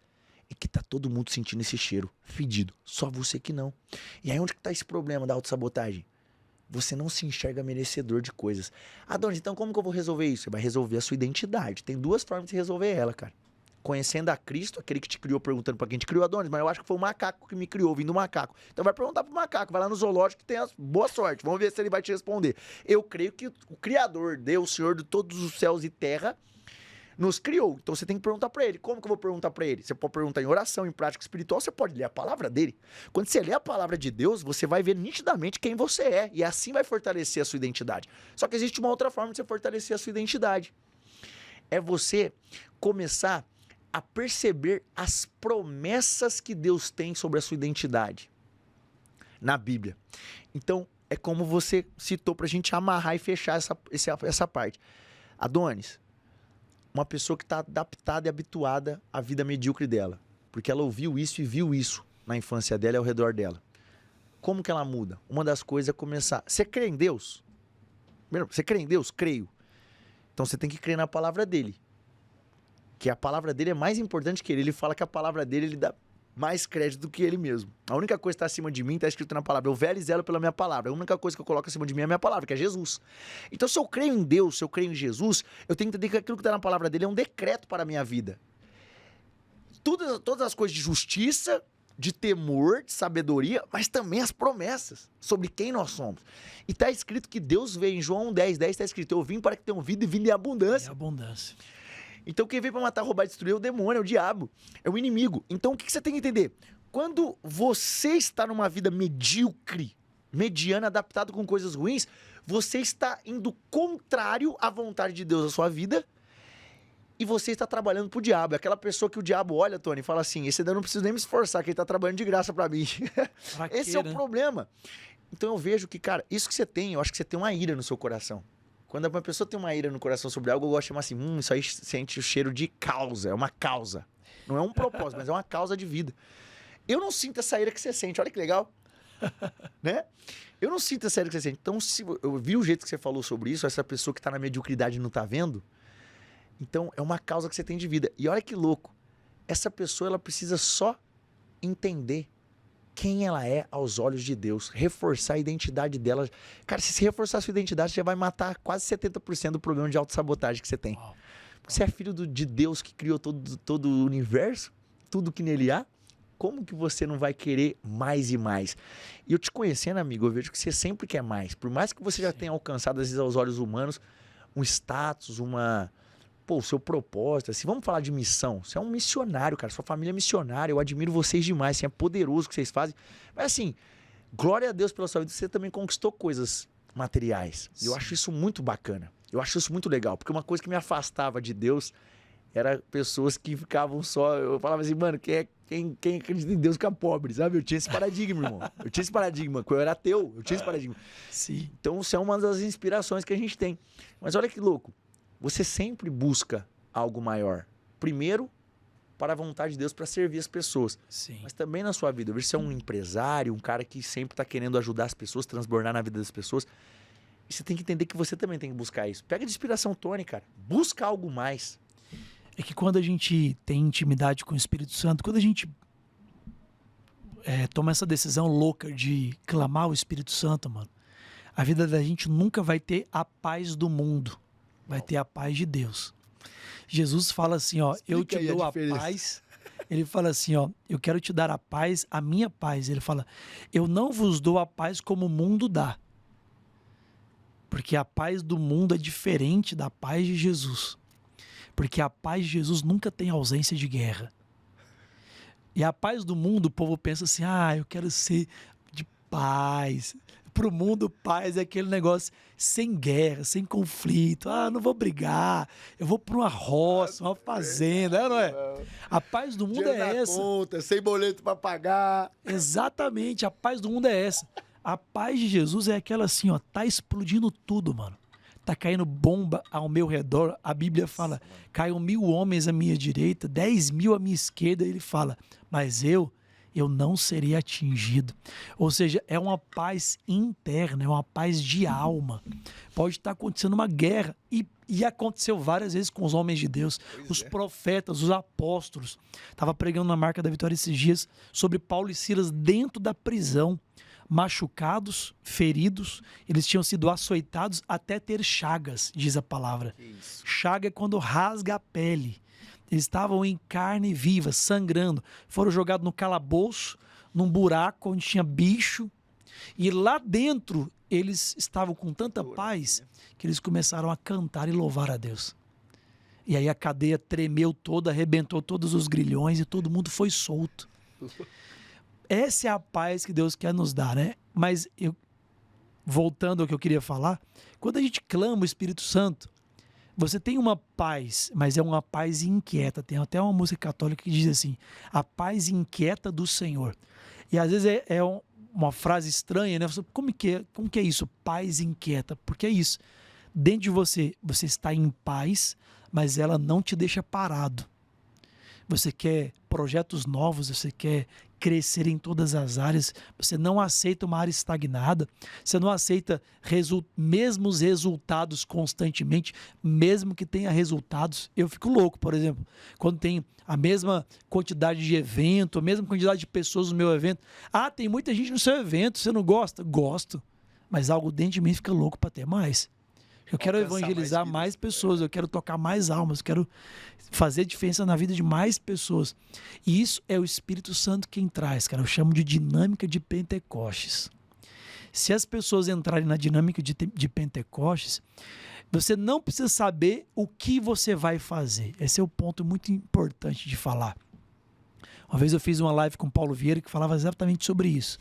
e que tá todo mundo sentindo esse cheiro fedido. Só você que não. E aí onde que tá esse problema da autossabotagem? Você não se enxerga merecedor de coisas. Adonis, então como que eu vou resolver isso? Você vai resolver a sua identidade. Tem duas formas de resolver ela, cara. Conhecendo a Cristo, aquele que te criou, perguntando pra quem te criou, Adonis, mas eu acho que foi o macaco que me criou, vindo do macaco. Então vai perguntar pro macaco, vai lá no zoológico que tem boa sorte. Vamos ver se ele vai te responder. Eu creio que o Criador, Deus, Senhor de todos os céus e terra, nos criou. Então você tem que perguntar pra ele. Como que eu vou perguntar pra ele? Você pode perguntar em oração, em prática espiritual, você pode ler a palavra dele. Quando você lê a palavra de Deus, você vai ver nitidamente quem você é. E assim vai fortalecer a sua identidade. Só que existe uma outra forma de você fortalecer a sua identidade. É você começar a perceber as promessas que Deus tem sobre a sua identidade na Bíblia. Então, é como você citou pra gente amarrar e fechar essa parte. Adonis, uma pessoa que está adaptada e habituada à vida medíocre dela, porque ela ouviu isso e viu isso na infância dela e ao redor dela. Como que ela muda? Uma das coisas é começar... Você crê em Deus? Você crê em Deus? Creio. Então você tem que crer na palavra dele. Que a palavra dele é mais importante que ele. Ele fala que a palavra dele ele dá mais crédito do que ele mesmo. A única coisa que está acima de mim está escrito na palavra. Eu velo e zelo pela minha palavra. A única coisa que eu coloco acima de mim é a minha palavra, que é Jesus. Então, se eu creio em Deus, se eu creio em Jesus, eu tenho que entender que aquilo que está na palavra dele é um decreto para a minha vida. Todas as coisas de justiça, de temor, de sabedoria, mas também as promessas sobre quem nós somos. E está escrito que Deus veio em João 10:10, está escrito: eu vim para que tenham vida e vida em abundância. Em abundância. Então quem veio para matar, roubar e destruir é o demônio, é o diabo, é o inimigo. Então o que você tem que entender? Quando você está numa vida medíocre, mediana, adaptado com coisas ruins, você está indo contrário à vontade de Deus na sua vida e você está trabalhando pro diabo. É aquela pessoa que o diabo olha, Tony, e fala assim: esse daí eu não preciso nem me esforçar, que ele está trabalhando de graça para mim. Esse é o problema. Então eu vejo que, cara, isso que você tem, eu acho que você tem uma ira no seu coração. Quando uma pessoa tem uma ira no coração sobre algo, eu gosto de chamar assim, isso aí sente o cheiro de causa, é uma causa. Não é um propósito, mas é uma causa de vida. Eu não sinto essa ira que você sente, olha que legal. Né? Eu não sinto essa ira que você sente. Então, se eu vi o jeito que você falou sobre isso, essa pessoa que tá na mediocridade não tá vendo, então é uma causa que você tem de vida. E olha que louco, essa pessoa ela precisa só entender quem ela é aos olhos de Deus, reforçar a identidade dela. Cara, se você reforçar a sua identidade, você vai matar quase 70% do problema de autossabotagem que você tem. Porque você é filho de Deus que criou todo o universo, tudo que nele há. Como que você não vai querer mais e mais? E eu te conhecendo, amigo, eu vejo que você sempre quer mais. Por mais que você já tenha alcançado, às vezes, aos olhos humanos, um status, o seu propósito, assim, vamos falar de missão. Você é um missionário, cara, sua família é missionária, eu admiro vocês demais, assim, é poderoso o que vocês fazem. Mas assim, glória a Deus pela sua vida, você também conquistou coisas materiais. E eu acho isso muito bacana, eu acho isso muito legal, porque uma coisa que me afastava de Deus era pessoas que ficavam só, eu falava assim, mano, quem acredita em Deus fica pobre, sabe? Eu tinha esse paradigma, irmão. Eu tinha esse paradigma, quando eu era ateu, eu tinha esse paradigma. Sim. Então, isso é uma das inspirações que a gente tem. Mas olha que louco. Você sempre busca algo maior. Primeiro, para a vontade de Deus, para servir as pessoas. Sim. Mas também na sua vida. Você é um empresário, um cara que sempre está querendo ajudar as pessoas, transbordar na vida das pessoas. E você tem que entender que você também tem que buscar isso. Pega de inspiração, Tony, cara. Busca algo mais. É que quando a gente tem intimidade com o Espírito Santo, quando a gente toma essa decisão louca de clamar o Espírito Santo, mano, a vida da gente nunca vai ter a paz do mundo. Vai ter a paz de Deus. Jesus fala assim, ó, eu te dou a paz. Ele fala assim, ó, eu quero te dar a paz, a minha paz. Ele fala, eu não vos dou a paz como o mundo dá. Porque a paz do mundo é diferente da paz de Jesus. Porque a paz de Jesus nunca tem ausência de guerra. E a paz do mundo, o povo pensa assim, eu quero ser de paz. Pro mundo, paz é aquele negócio sem guerra, sem conflito. Não vou brigar. Eu vou para uma roça, uma fazenda, não é? A paz do mundo é essa. Conta, sem boleto para pagar. Exatamente, a paz do mundo é essa. A paz de Jesus é aquela assim, ó, tá explodindo tudo, mano. tá caindo bomba ao meu redor. A Bíblia fala, caiam 1000 homens à minha direita, 10.000 à minha esquerda. Ele fala, mas eu não serei atingido. Ou seja, é uma paz interna, é uma paz de alma. Pode estar acontecendo uma guerra, e aconteceu várias vezes com os homens de Deus, os profetas, os apóstolos. Estava pregando na Marca da Vitória esses dias sobre Paulo e Silas dentro da prisão, machucados, feridos, eles tinham sido açoitados até ter chagas, diz a palavra. Chaga é quando rasga a pele. Eles estavam em carne viva, sangrando. Foram jogados no calabouço, num buraco onde tinha bicho. E lá dentro, eles estavam com tanta paz que eles começaram a cantar e louvar a Deus. E aí a cadeia tremeu toda, arrebentou todos os grilhões e todo mundo foi solto. Essa é a paz que Deus quer nos dar, né? Mas, voltando ao que eu queria falar, quando a gente clama o Espírito Santo, você tem uma paz, mas é uma paz inquieta. Tem até uma música católica que diz assim, a paz inquieta do Senhor. E às vezes uma frase estranha, né? Como que é isso? Paz inquieta. Porque é isso. Dentro de você está em paz, mas ela não te deixa parado. Você quer projetos novos, você quer crescer em todas as áreas, você não aceita uma área estagnada, você não aceita mesmos resultados constantemente, mesmo que tenha resultados. Eu fico louco, por exemplo, quando tem a mesma quantidade de evento, a mesma quantidade de pessoas no meu evento. Ah, tem muita gente no seu evento, você não gosta? Gosto, mas algo dentro de mim fica louco para ter mais. Eu quero evangelizar mais pessoas, eu quero tocar mais almas, eu quero fazer diferença na vida de mais pessoas. E isso é o Espírito Santo quem traz, cara. Eu chamo de dinâmica de Pentecostes. Se as pessoas entrarem na dinâmica de Pentecostes, você não precisa saber o que você vai fazer. Esse é o ponto muito importante de falar. Uma vez eu fiz uma live com o Paulo Vieira que falava exatamente sobre isso.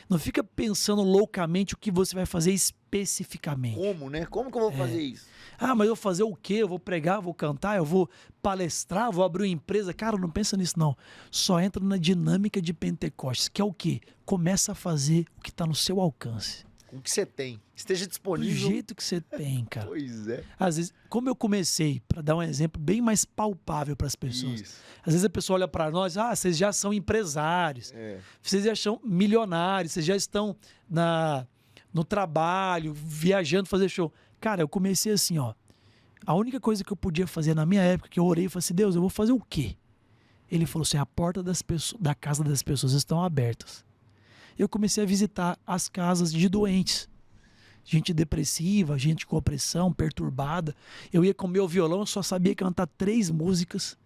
Não fica pensando loucamente o que você vai fazer especificamente. Como, né? Como que eu vou fazer isso? Ah, mas eu vou fazer o quê? Eu vou pregar, eu vou cantar, eu vou palestrar, eu vou abrir uma empresa. Cara, não pensa nisso não. Só entra na dinâmica de Pentecostes, que é o quê? Começa a fazer o que está no seu alcance. Com o que você tem. Esteja disponível. Do jeito que você tem, cara. Pois é. Às vezes, como eu comecei, para dar um exemplo bem mais palpável para as pessoas. Isso. Às vezes a pessoa olha para nós, vocês já são empresários, vocês já são milionários, vocês já estão no trabalho, viajando, fazer show. Cara, eu comecei assim, ó. A única coisa que eu podia fazer na minha época, que eu orei e falei assim, Deus, eu vou fazer o quê? Ele falou assim, a porta da casa das pessoas estão abertas. Eu comecei a visitar as casas de doentes. Gente depressiva, gente com opressão, perturbada. Eu ia com meu violão, eu só sabia cantar 3 músicas,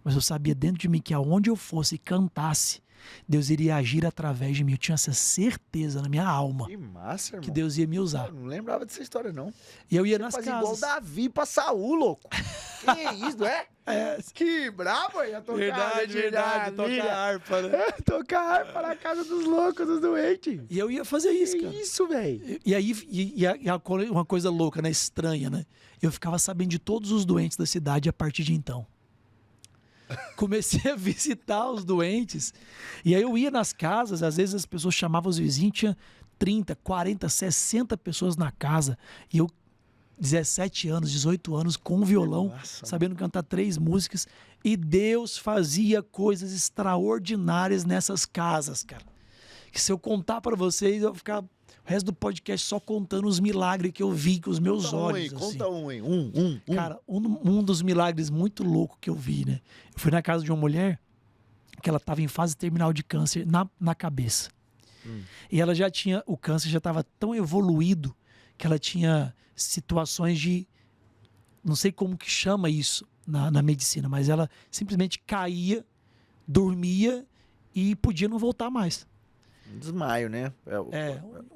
mas eu sabia dentro de mim que aonde eu fosse e cantasse, Deus iria agir através de mim. Eu tinha essa certeza na minha alma. Que massa, irmão. Que Deus ia me usar. Eu não lembrava dessa história, não. E eu ia Você nas faz casas. igual Davi pra Saul, louco. Que isso, não é? Que brabo, ia tocar. Verdade. Tocar harpa, né? Tocar harpa na casa dos loucos, dos doentes. E eu ia fazer isso, Que cara. isso, velho. E aí, uma coisa louca, né? Estranha, né? Eu ficava sabendo de todos os doentes da cidade a partir de então. Comecei a visitar os doentes. E aí eu ia nas casas, às vezes as pessoas chamavam os vizinhos, tinha 30, 40, 60 pessoas na casa. E eu, 17 anos, 18 anos, com um violão, Nossa, sabendo cantar 3 músicas. E Deus fazia coisas extraordinárias nessas casas, cara. Que se eu contar para vocês, eu vou ficar o resto do podcast só contando os milagres que eu vi com os meus olhos. Conta um, hein? Um. Cara, um dos milagres muito loucos que eu vi, né? Eu fui na casa de uma mulher que ela estava em fase terminal de câncer na cabeça. E ela já tinha, o câncer já estava tão evoluído que ela tinha situações de, não sei como que chama isso na medicina, mas ela simplesmente caía, dormia e podia não voltar mais. Um desmaio, né?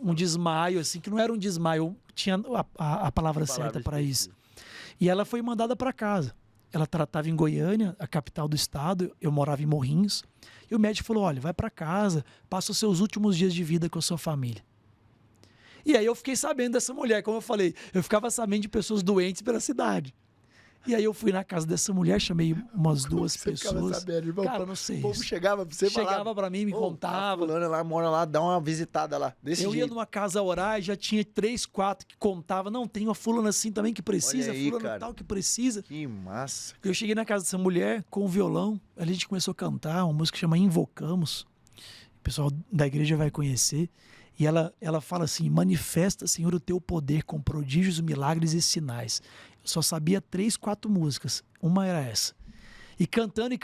Um desmaio, assim, que não era um desmaio, tinha a palavra certa para isso. E ela foi mandada para casa. Ela tratava em Goiânia, a capital do estado, eu morava em Morrinhos, e o médico falou, olha, vai para casa, passa os seus últimos dias de vida com a sua família. E aí eu fiquei sabendo dessa mulher, como eu falei, eu ficava sabendo de pessoas doentes pela cidade. E aí eu fui na casa dessa mulher, chamei umas duas Você ficava pessoas. sabendo, irmão? Cara, não sei. O povo chegava pra você e falava... Chegava pra mim, me "Ô, contava. a fulana lá mora lá, dá uma visitada lá. Desse Eu ia jeito. numa casa orar e já tinha 3, 4 que contava. Não, tem uma fulana assim também que precisa, Olha aí, fulana cara. tal que precisa. Que massa. Eu cheguei na casa dessa mulher com o violão. Ali a gente começou a cantar uma música que chama Invocamos. O pessoal da igreja vai conhecer. E ela fala assim: manifesta, Senhor, o teu poder com prodígios, milagres e sinais. Eu só sabia 3, 4 músicas. Uma era essa. E cantando,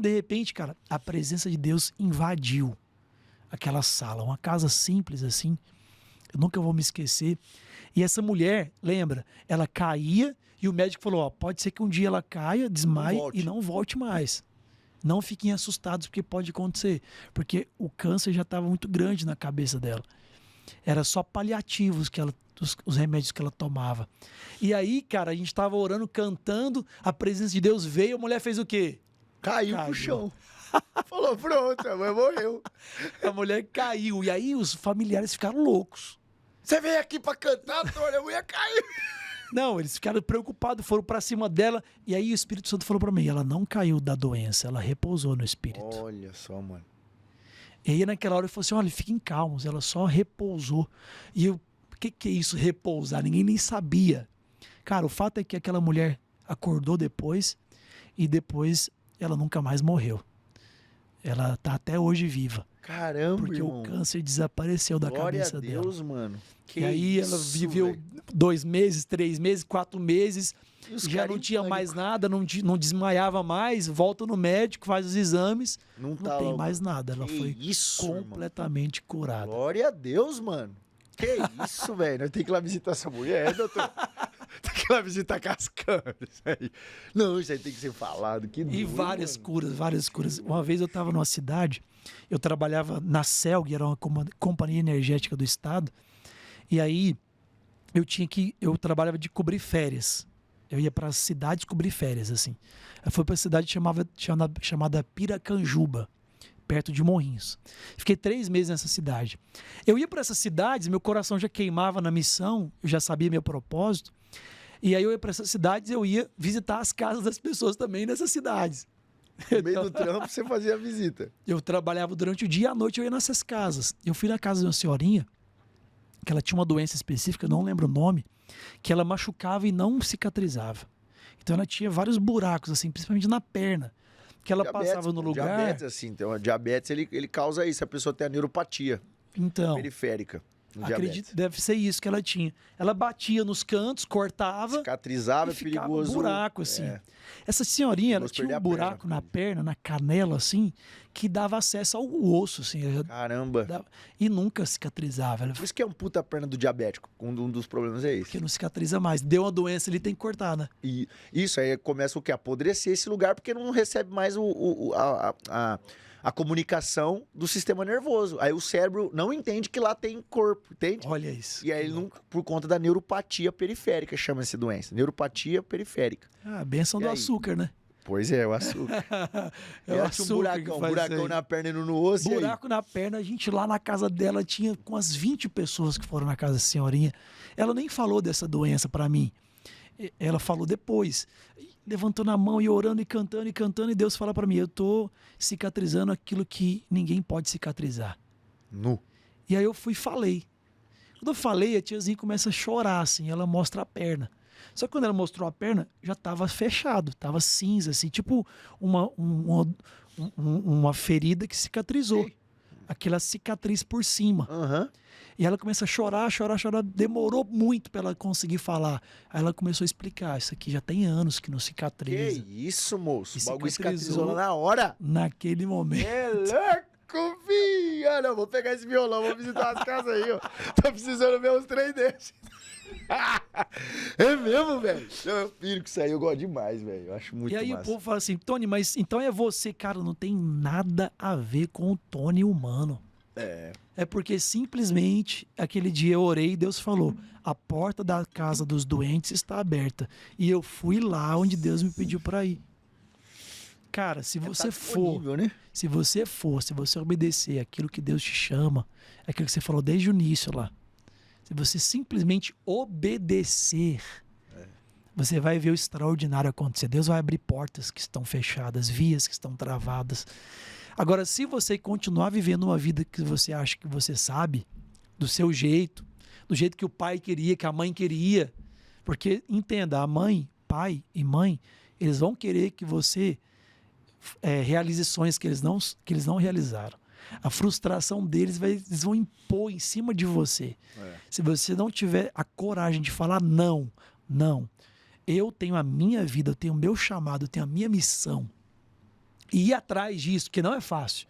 de repente, cara, a presença de Deus invadiu aquela sala. Uma casa simples assim. Eu nunca vou me esquecer. E essa mulher, lembra, ela caía e o médico falou: ó, pode ser que um dia ela caia, desmaie e não volte mais. Não fiquem assustados, porque pode acontecer. Porque o câncer já estava muito grande na cabeça dela. Era só paliativos que os remédios que ela tomava. E aí, cara, a gente estava orando, cantando, a presença de Deus veio, a mulher fez o quê? Caiu pro chão. Falou, pronto, a mãe morreu. A mulher caiu. E aí os familiares ficaram loucos. Você veio aqui pra cantar, Antônio, a mulher caiu. Não, eles ficaram preocupados, foram pra cima dela. E aí o Espírito Santo falou pra mim: ela não caiu da doença, ela repousou no Espírito. Olha só, mano. E aí naquela hora ele falou assim: olha, fiquem calmos, ela só repousou. E eu, o que é isso, repousar? Ninguém nem sabia. Cara, o fato é que aquela mulher acordou depois e depois ela nunca mais morreu. Ela tá até hoje viva. Caramba, Porque irmão. o câncer desapareceu da Glória cabeça a Deus, dela. mano. Que E aí ela isso, viveu velho. 2 meses, 3 meses, 4 meses, E os já cara não em tinha pânico. mais nada, não desmaiava mais, volta no médico, faz os exames, Não não tá tem louco. mais nada. Ela Que foi isso, irmão. completamente curada. Glória a Deus, mano. Que isso, velho. Nós temos que ir lá visitar essa mulher, doutor. Tem que ir lá visitar com as câmeras aí. Não, isso aí tem que ser falado. Que E doido, várias mano. curas, várias curas. Uma vez eu estava numa cidade, eu trabalhava na CELG, era uma companhia energética do estado, e aí eu trabalhava de cobrir férias. Eu ia para as cidades cobrir férias, assim. Eu fui para a cidade chamada Piracanjuba, perto de Morrinhos. Fiquei 3 meses nessa cidade. Eu ia para essas cidades, meu coração já queimava na missão, eu já sabia meu propósito. E aí eu ia para essas cidades, eu ia visitar as casas das pessoas também nessas cidades. No meio do trampo, você fazia a visita. Eu trabalhava durante o dia e à noite eu ia nessas casas. Eu fui na casa de uma senhorinha, que ela tinha uma doença específica, eu não lembro o nome, que ela machucava e não cicatrizava. Então ela tinha vários buracos, assim, principalmente na perna. Que ela passava no lugar. Diabetes, assim, então, a diabetes, ele causa isso. A pessoa tem a neuropatia Então, periférica. No acredito, diabetes. deve ser isso que ela tinha. Ela batia nos cantos, cortava Cicatrizava, e é ficava perigoso. um buraco, assim. É. Essa senhorinha, ela Perigoso tinha perder um a buraco perna. na perna, na canela, assim, que dava acesso ao osso, assim. Caramba. E nunca cicatrizava. Ela Por isso que é um puta perna do diabético. Um dos problemas é esse. porque não cicatriza mais. Deu uma doença, ele tem que cortar, né? E isso aí começa o quê? Apodrecer esse lugar porque não recebe mais a comunicação do sistema nervoso. Aí o cérebro não entende que lá tem corpo, entende? Olha isso. E aí ele não, por conta da neuropatia periférica, chama essa doença. Neuropatia periférica. Ah, a benção E do aí? açúcar, né? Pois é, o açúcar. É o Ela tinha açúcar que um faz buracão isso aí. na perna e no osso. Buraco na perna, a gente lá na casa dela tinha com as 20 pessoas que foram na casa da senhorinha. Ela nem falou dessa doença pra mim. Ela falou depois. Levantou na mão e orando e cantando, e Deus fala pra mim: eu tô cicatrizando aquilo que ninguém pode cicatrizar. Nu. E aí eu fui e falei. Quando eu falei, a tiazinha começa a chorar, assim, ela mostra a perna. Só que quando ela mostrou a perna, já tava fechado, tava cinza, assim, tipo uma ferida que cicatrizou. Sei. Aquela cicatriz por cima. Aham. E ela começa a chorar. Demorou muito para ela conseguir falar. Aí ela começou a explicar: isso aqui já tem anos que não Que cicatriza. isso, moço. E O bagulho cicatrizou. cicatrizou lá na hora. Naquele momento. É louco, filho. Ah, não, vou pegar esse violão, vou visitar as casas aí, ó. Tô precisando ver uns trem desses. É mesmo, velho? Eu piro que isso aí, eu gosto demais, velho. Eu acho muito E aí massa. o povo fala assim: Tony, mas então é você. Cara, não tem nada a ver com o Tony humano. É porque simplesmente aquele dia eu orei e Deus falou: a porta da casa dos doentes está aberta. E eu fui lá onde Deus me pediu para ir. Cara, se você disponível, né? se você obedecer aquilo que Deus te chama, aquilo que você falou desde o início lá, se você simplesmente obedecer, você vai ver o extraordinário acontecer. Deus vai abrir portas que estão fechadas, vias que estão travadas. Agora, se você continuar vivendo uma vida que você acha que você sabe, do seu jeito, do jeito que o pai queria, que a mãe queria, porque, entenda, a mãe, pai e mãe, eles vão querer que você realize sonhos que eles não realizaram. A frustração deles, eles vão impor em cima de você. Se você não tiver a coragem de falar não, eu tenho a minha vida, eu tenho o meu chamado, eu tenho a minha missão. E ir atrás disso, que não é fácil.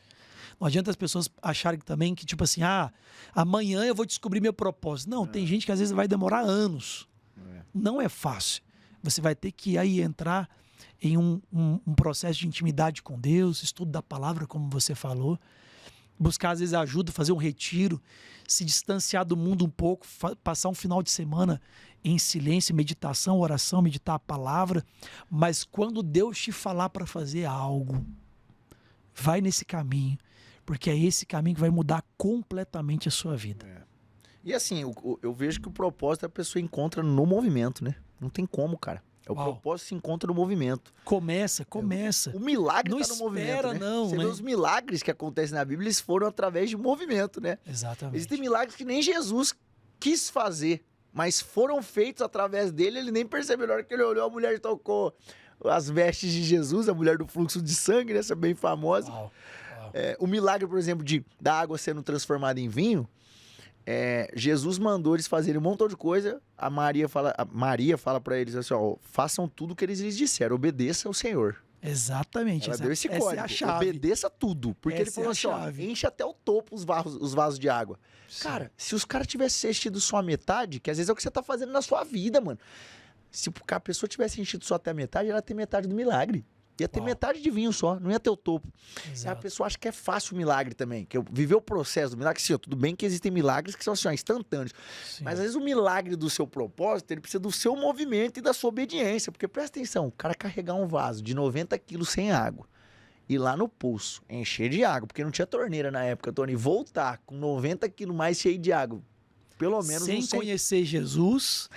Não adianta as pessoas acharem também que, tipo assim, amanhã eu vou descobrir meu propósito. Não, tem gente que às vezes vai demorar anos. Não é fácil. Você vai ter que aí entrar em um processo de intimidade com Deus, estudo da palavra, como você falou, buscar às vezes ajuda, fazer um retiro, se distanciar do mundo um pouco, passar um final de semana em silêncio, meditação, oração, meditar a palavra. Mas quando Deus te falar para fazer algo, vai nesse caminho, porque é esse caminho que vai mudar completamente a sua vida. E assim, eu vejo que o propósito a pessoa encontra no movimento, né? Não tem como, cara. O propósito se encontra no movimento. Começa. O milagre não está no movimento, né? Não, Você vê os milagres que acontecem na Bíblia, eles foram através de movimento, né? Exatamente. Existem milagres que nem Jesus quis fazer, mas foram feitos através dele, ele nem percebeu. Na hora que ele olhou, a mulher tocou as vestes de Jesus, a mulher do fluxo de sangue, né? Essa é bem famosa. O milagre, por exemplo, da água sendo transformada em vinho, Jesus mandou eles fazerem um montão de coisa. A Maria fala para eles assim, façam tudo o que eles lhes disseram, obedeça ao Senhor. Exatamente. Ela deu esse código, é a chave. Obedeça tudo. Porque ele falou assim, enche até o topo os vasos de água. Sim. Cara, se os caras tivessem enchido só a metade, que às vezes é o que você tá fazendo na sua vida, mano. Se a pessoa tivesse enchido só até a metade, ela ia ter metade do milagre. Ia ter metade de vinho só, não ia ter o topo. E a pessoa acha que é fácil o milagre também. Que viver o processo do milagre, sim, tudo bem que existem milagres que são assim, instantâneos. Sim. Mas às vezes o milagre do seu propósito, ele precisa do seu movimento e da sua obediência. Porque presta atenção, o cara carregar um vaso de 90 quilos sem água, ir lá no poço, encher de água, porque não tinha torneira na época, Tony, voltar com 90 quilos mais cheio de água. Pelo menos sem conhecer Jesus,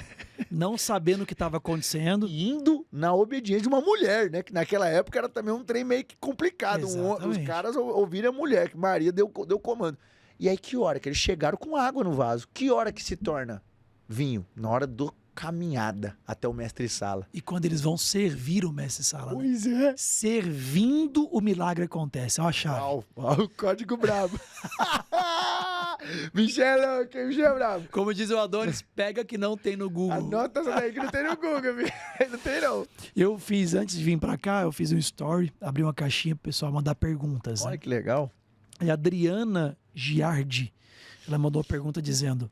não sabendo o que estava acontecendo. Indo na obediência de uma mulher, né? Que naquela época era também um trem meio que complicado. Os caras ouviram a mulher, que Maria deu comando. E aí, que hora que eles chegaram com água no vaso? Que hora que se torna vinho? Na hora do caminhada até o mestre-sala. E quando eles vão servir o mestre-sala. Pois é. Servindo, o milagre acontece. Olha a chave. O código brabo. Michel é brabo. Como diz o Adonis, pega que não tem no Google. Anota essa daí que não tem no Google, viu? Não tem não. Eu fiz, antes de vir pra cá, eu fiz um story, abri uma caixinha pro pessoal mandar perguntas. Olha que legal. E a Adriana Giardi, ela mandou uma pergunta dizendo,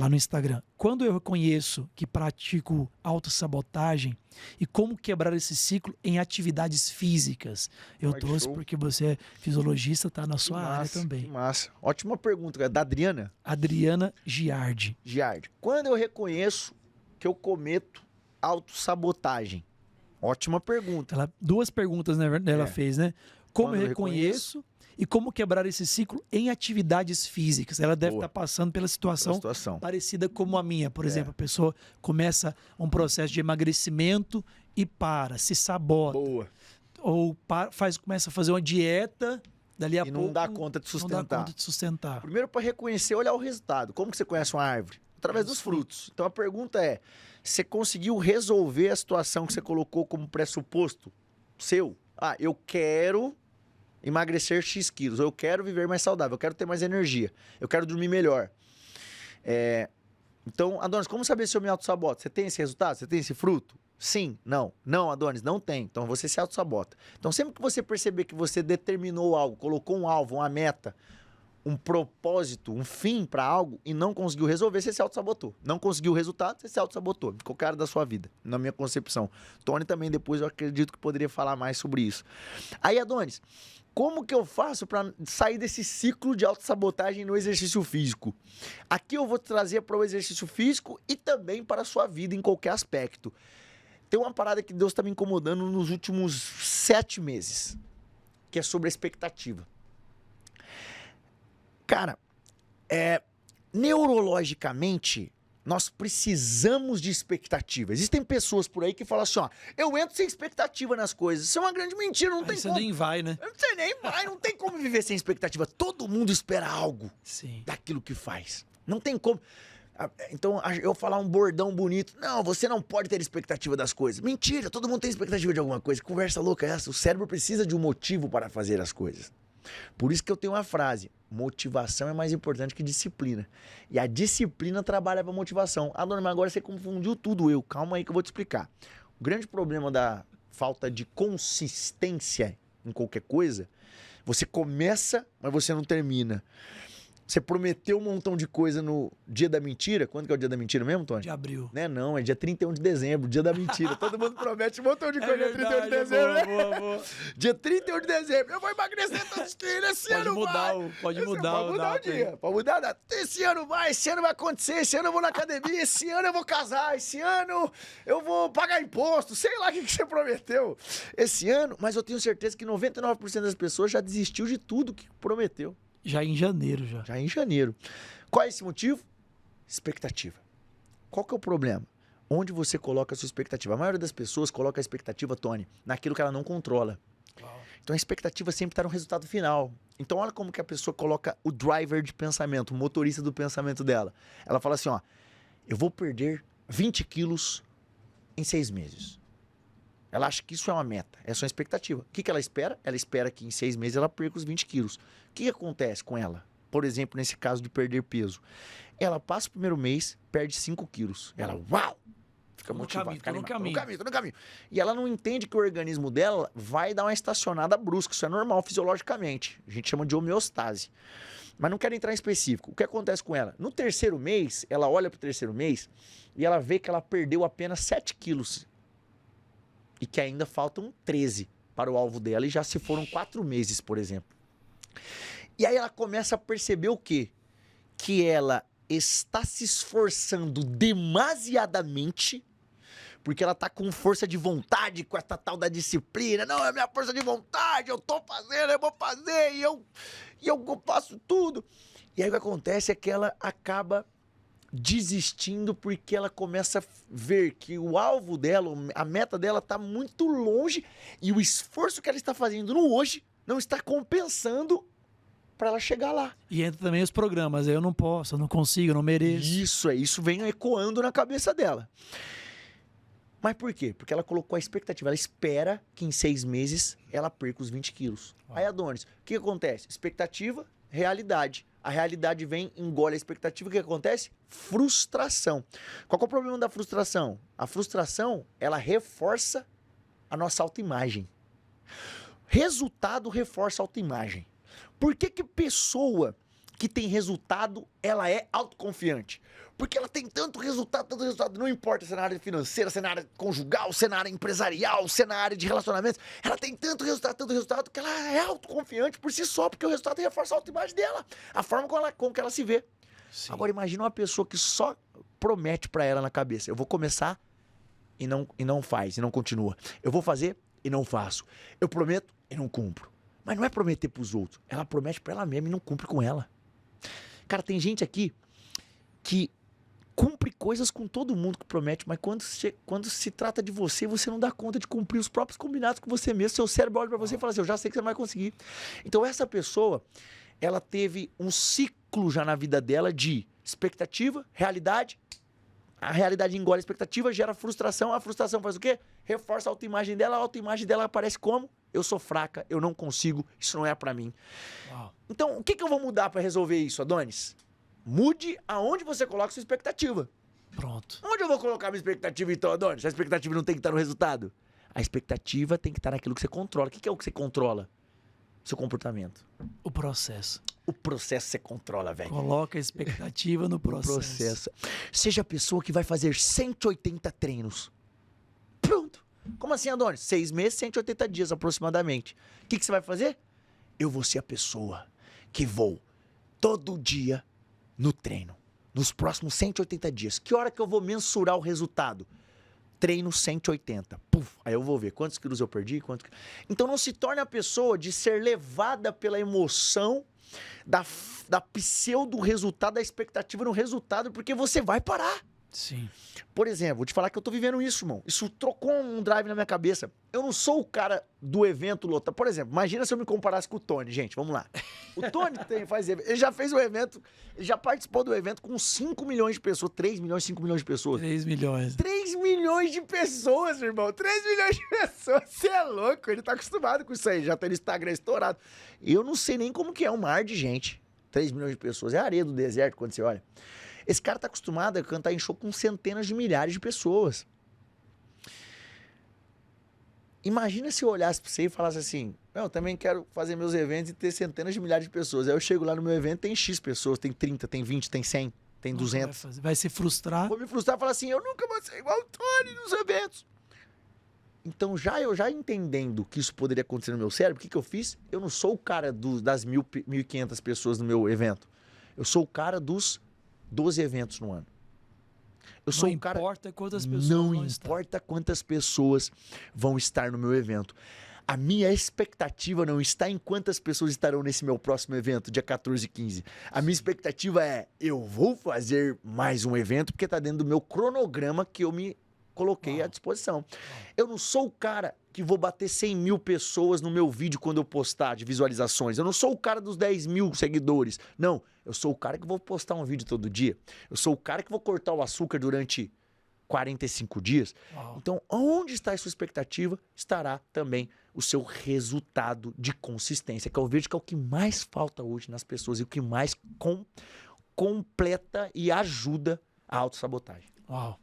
lá no Instagram, quando eu reconheço que pratico autossabotagem e como quebrar esse ciclo em atividades físicas? Eu trouxe porque você é fisiologista, tá na sua área também. Que massa. Ótima pergunta, da Adriana. Adriana Giardi. Quando eu reconheço que eu cometo autossabotagem? Ótima pergunta. Duas perguntas, né, ela fez, né? Como eu reconheço e como quebrar esse ciclo em atividades físicas. Ela deve estar passando pela situação parecida como a minha. Por exemplo, a pessoa começa um processo de emagrecimento e se sabota. Ou começa a fazer uma dieta, dali a pouco... não dá conta de sustentar. Primeiro, para reconhecer, olhar o resultado. Como que você conhece uma árvore? Através dos frutos. Então, a pergunta é, você conseguiu resolver a situação que você colocou como pressuposto seu? Eu quero emagrecer X quilos, eu quero viver mais saudável, eu quero ter mais energia, eu quero dormir melhor. Então, Adonis, como saber se eu me auto-saboto? Você tem esse resultado? Você tem esse fruto? Sim, não. Não, Adonis, não tem. Então, você se auto-sabota. Então, sempre que você perceber que você determinou algo, colocou um alvo, uma meta, um propósito, um fim para algo e não conseguiu resolver, você se auto-sabotou. Não conseguiu o resultado, você se auto-sabotou. Em qualquer área da sua vida, na minha concepção. Tony também, depois, eu acredito que poderia falar mais sobre isso. Aí, Adonis, como que eu faço para sair desse ciclo de autossabotagem no exercício físico? Aqui eu vou trazer para o exercício físico e também para a sua vida em qualquer aspecto. Tem uma parada que Deus está me incomodando nos últimos 7 meses, que é sobre a expectativa. Cara, neurologicamente, Nós precisamos de expectativa. Existem pessoas por aí que falam assim, ó, eu entro sem expectativa nas coisas. Isso é uma grande mentira, não tem Você como. nem vai, né? Você nem vai, não tem como viver sem expectativa. Todo mundo espera algo Sim. daquilo que faz. Não tem como. Então, eu falar um bordão bonito, não, você não pode ter expectativa das coisas. Mentira, todo mundo tem expectativa de alguma coisa. Que conversa louca é essa? O cérebro precisa de um motivo para fazer as coisas. Por isso que eu tenho uma frase, motivação é mais importante que disciplina. E a disciplina trabalha para motivação. Ah, dona, mas agora você confundiu tudo, calma aí que eu vou te explicar. O grande problema da falta de consistência em qualquer coisa, você começa, mas você não termina. Você prometeu um montão de coisa no dia da mentira. Quando que é o dia da mentira mesmo, Tony? De abril. Né? Não, é dia 31 de dezembro, dia da mentira. Todo mundo promete um montão de coisa dia 31 de dezembro, né? Boa. Dia 31 de dezembro. Eu vou emagrecer tantos quilos esse ano, Pode mudar Pode mudar o dia. Pode mudar a data. Esse ano vai acontecer. Esse ano eu vou na academia. Esse ano eu vou casar. Esse ano eu vou pagar imposto. Sei lá o que você prometeu esse ano. Mas eu tenho certeza que 99% das pessoas já desistiu de tudo que prometeu. Já em janeiro, já. Já em janeiro. Qual é esse motivo? Expectativa. Qual que é o problema? Onde você coloca a sua expectativa? A maioria das pessoas coloca a expectativa, Tony, naquilo que ela não controla. Uau. Então a expectativa sempre está no resultado final. Então olha como que a pessoa coloca o driver de pensamento, o motorista do pensamento dela. Ela fala assim, ó, eu vou perder 20 quilos em 6 meses. Ela acha que isso é uma meta, essa é uma expectativa. O que ela espera? Ela espera que em 6 meses ela perca os 20 quilos. O que acontece com ela? Por exemplo, nesse caso de perder peso. Ela passa o primeiro mês, perde 5 quilos. Ela, uau! Fica motivada, fica animada. Tô no caminho. E ela não entende que o organismo dela vai dar uma estacionada brusca. Isso é normal fisiologicamente. A gente chama de homeostase. Mas não quero entrar em específico. O que acontece com ela? No terceiro mês, ela olha pro terceiro mês e ela vê que ela perdeu apenas 7 quilos. E que ainda faltam 13 para o alvo dela e já se foram 4 meses, por exemplo. E aí ela começa a perceber o quê? Que ela está se esforçando demasiadamente, porque ela tá com força de vontade, com essa tal da disciplina. Não, é minha força de vontade, eu tô fazendo, eu vou fazer, e eu faço tudo. E aí o que acontece é que ela acaba desistindo porque ela começa a ver que o alvo dela, a meta dela tá muito longe e o esforço que ela está fazendo no hoje não está compensando para ela chegar lá. E entra também os programas, eu não posso, eu não consigo, eu não mereço. Isso vem ecoando na cabeça dela. Mas por quê? Porque ela colocou a expectativa, ela espera que em 6 meses ela perca os 20 quilos. Aí, Adonis, o que acontece? Expectativa, realidade. A realidade vem, engole a expectativa, o que acontece? Frustração. Qual que é o problema da frustração? A frustração, ela reforça a nossa autoimagem. Resultado reforça a autoimagem. Por que pessoa que tem resultado, ela é autoconfiante? Porque ela tem tanto resultado, não importa se é na área financeira, se é na área conjugal, se é na área empresarial, se é na área de relacionamentos, ela tem tanto resultado, que ela é autoconfiante por si só, porque o resultado reforça a autoimagem dela, a forma com que ela se vê. Sim. Agora imagina uma pessoa que só promete pra ela na cabeça, eu vou começar e não faz, e não continua. Eu vou fazer e não faço. Eu prometo e não cumpro. Mas não é prometer pros outros, ela promete pra ela mesma e não cumpre com ela. Cara, tem gente aqui que cumpre coisas com todo mundo que promete, mas quando se trata de você, você não dá conta de cumprir os próprios combinados com você mesmo. Seu cérebro olha pra você e fala assim, eu já sei que você não vai conseguir. Então essa pessoa, ela teve um ciclo já na vida dela de expectativa, realidade. A realidade engole a expectativa, gera frustração. A frustração faz o quê? Reforça a autoimagem dela. A autoimagem dela aparece como? Eu sou fraca, eu não consigo, isso não é pra mim. Uau. Então, o que eu vou mudar pra resolver isso, Adonis? Mude aonde você coloca sua expectativa. Pronto. Onde eu vou colocar minha expectativa então, Adonis? A expectativa não tem que estar no resultado. A expectativa tem que estar naquilo que você controla. O que é o que você controla? Seu comportamento. O processo. O processo você controla, velho. Coloca a expectativa no processo. Seja a pessoa que vai fazer 180 treinos. Pronto. Como assim, Adonis? 6 meses, 180 dias aproximadamente. O que você vai fazer? Eu vou ser a pessoa que vou todo dia no treino. Nos próximos 180 dias. Que hora que eu vou mensurar o resultado? Treino 180. Puf, aí eu vou ver quantos quilos eu perdi. Então não se torne a pessoa de ser levada pela emoção da pseudo resultado, da expectativa no resultado, porque você vai parar. Sim. Por exemplo, vou te falar que eu tô vivendo isso, irmão. Isso trocou um drive na minha cabeça. Eu não sou o cara do evento lotado. Por exemplo, imagina se eu me comparasse com o Tony, gente, vamos lá. O Tony faz evento, ele já fez o evento, ele já participou do evento com 5 milhões de pessoas, 3 milhões, 5 milhões de pessoas. 3 milhões. 3 milhões de pessoas, irmão. 3 milhões de pessoas. Você é louco, ele tá acostumado com isso aí, já tem o Instagram estourado. Eu não sei nem como que é um mar de gente. 3 milhões de pessoas, é areia do deserto quando você olha. Esse cara tá acostumado a cantar em show com centenas de milhares de pessoas. Imagina se eu olhasse pra você e falasse assim, eu também quero fazer meus eventos e ter centenas de milhares de pessoas. Aí eu chego lá no meu evento, tem X pessoas, tem 30, tem 20, tem 100, tem 200. Vai se frustrar. Vou me frustrar e falar assim, eu nunca vou ser igual o Tony nos eventos. Então, eu já entendendo que isso poderia acontecer no meu cérebro, o que eu fiz? Eu não sou o cara das 1.500 pessoas no meu evento. Eu sou o cara dos 12 eventos no ano. Eu sou Não o cara... importa quantas pessoas Não vão estar. importa quantas pessoas vão estar no meu evento. A minha expectativa não está em quantas pessoas estarão nesse meu próximo evento, dia 14 e 15. A minha expectativa é, eu vou fazer mais um evento, porque está dentro do meu cronograma que eu me coloquei à disposição. Eu não sou o cara que vou bater 100 mil pessoas no meu vídeo quando eu postar de visualizações. Eu não sou o cara dos 10 mil seguidores. Não, eu sou o cara que vou postar um vídeo todo dia. Eu sou o cara que vou cortar o açúcar durante 45 dias. Então, onde está a sua expectativa, estará também o seu resultado de consistência, que eu vejo que é o que mais falta hoje nas pessoas e o que mais completa e ajuda a autossabotagem. Uau.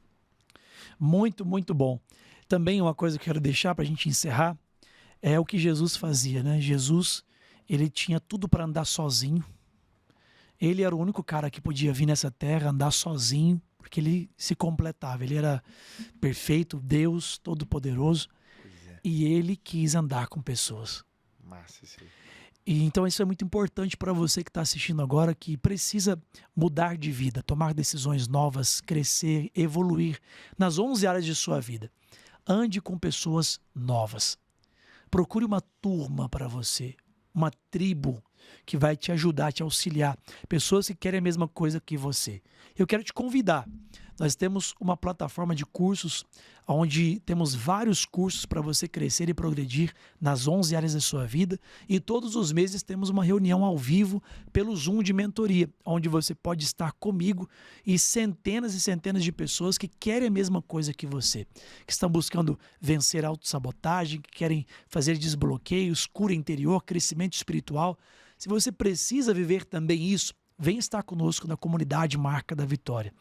Muito, muito bom. Também uma coisa que eu quero deixar para a gente encerrar é o que Jesus fazia, né? Jesus, ele tinha tudo para andar sozinho. Ele era o único cara que podia vir nessa terra, andar sozinho, porque ele se completava. Ele era perfeito, Deus, todo-poderoso. E ele quis andar com pessoas. Massa isso aí. E então isso é muito importante para você que está assistindo agora, que precisa mudar de vida, tomar decisões novas, crescer, evoluir nas 11 áreas de sua vida. Ande com pessoas novas. Procure uma turma para você, uma tribo que vai te ajudar, te auxiliar. Pessoas que querem a mesma coisa que você. Eu quero te convidar. Nós temos uma plataforma de cursos onde temos vários cursos para você crescer e progredir nas 11 áreas da sua vida. E todos os meses temos uma reunião ao vivo pelo Zoom de mentoria, onde você pode estar comigo e centenas de pessoas que querem a mesma coisa que você, que estão buscando vencer a autossabotagem, que querem fazer desbloqueios, cura interior, crescimento espiritual. Se você precisa viver também isso, vem estar conosco na comunidade Marca da Vitória.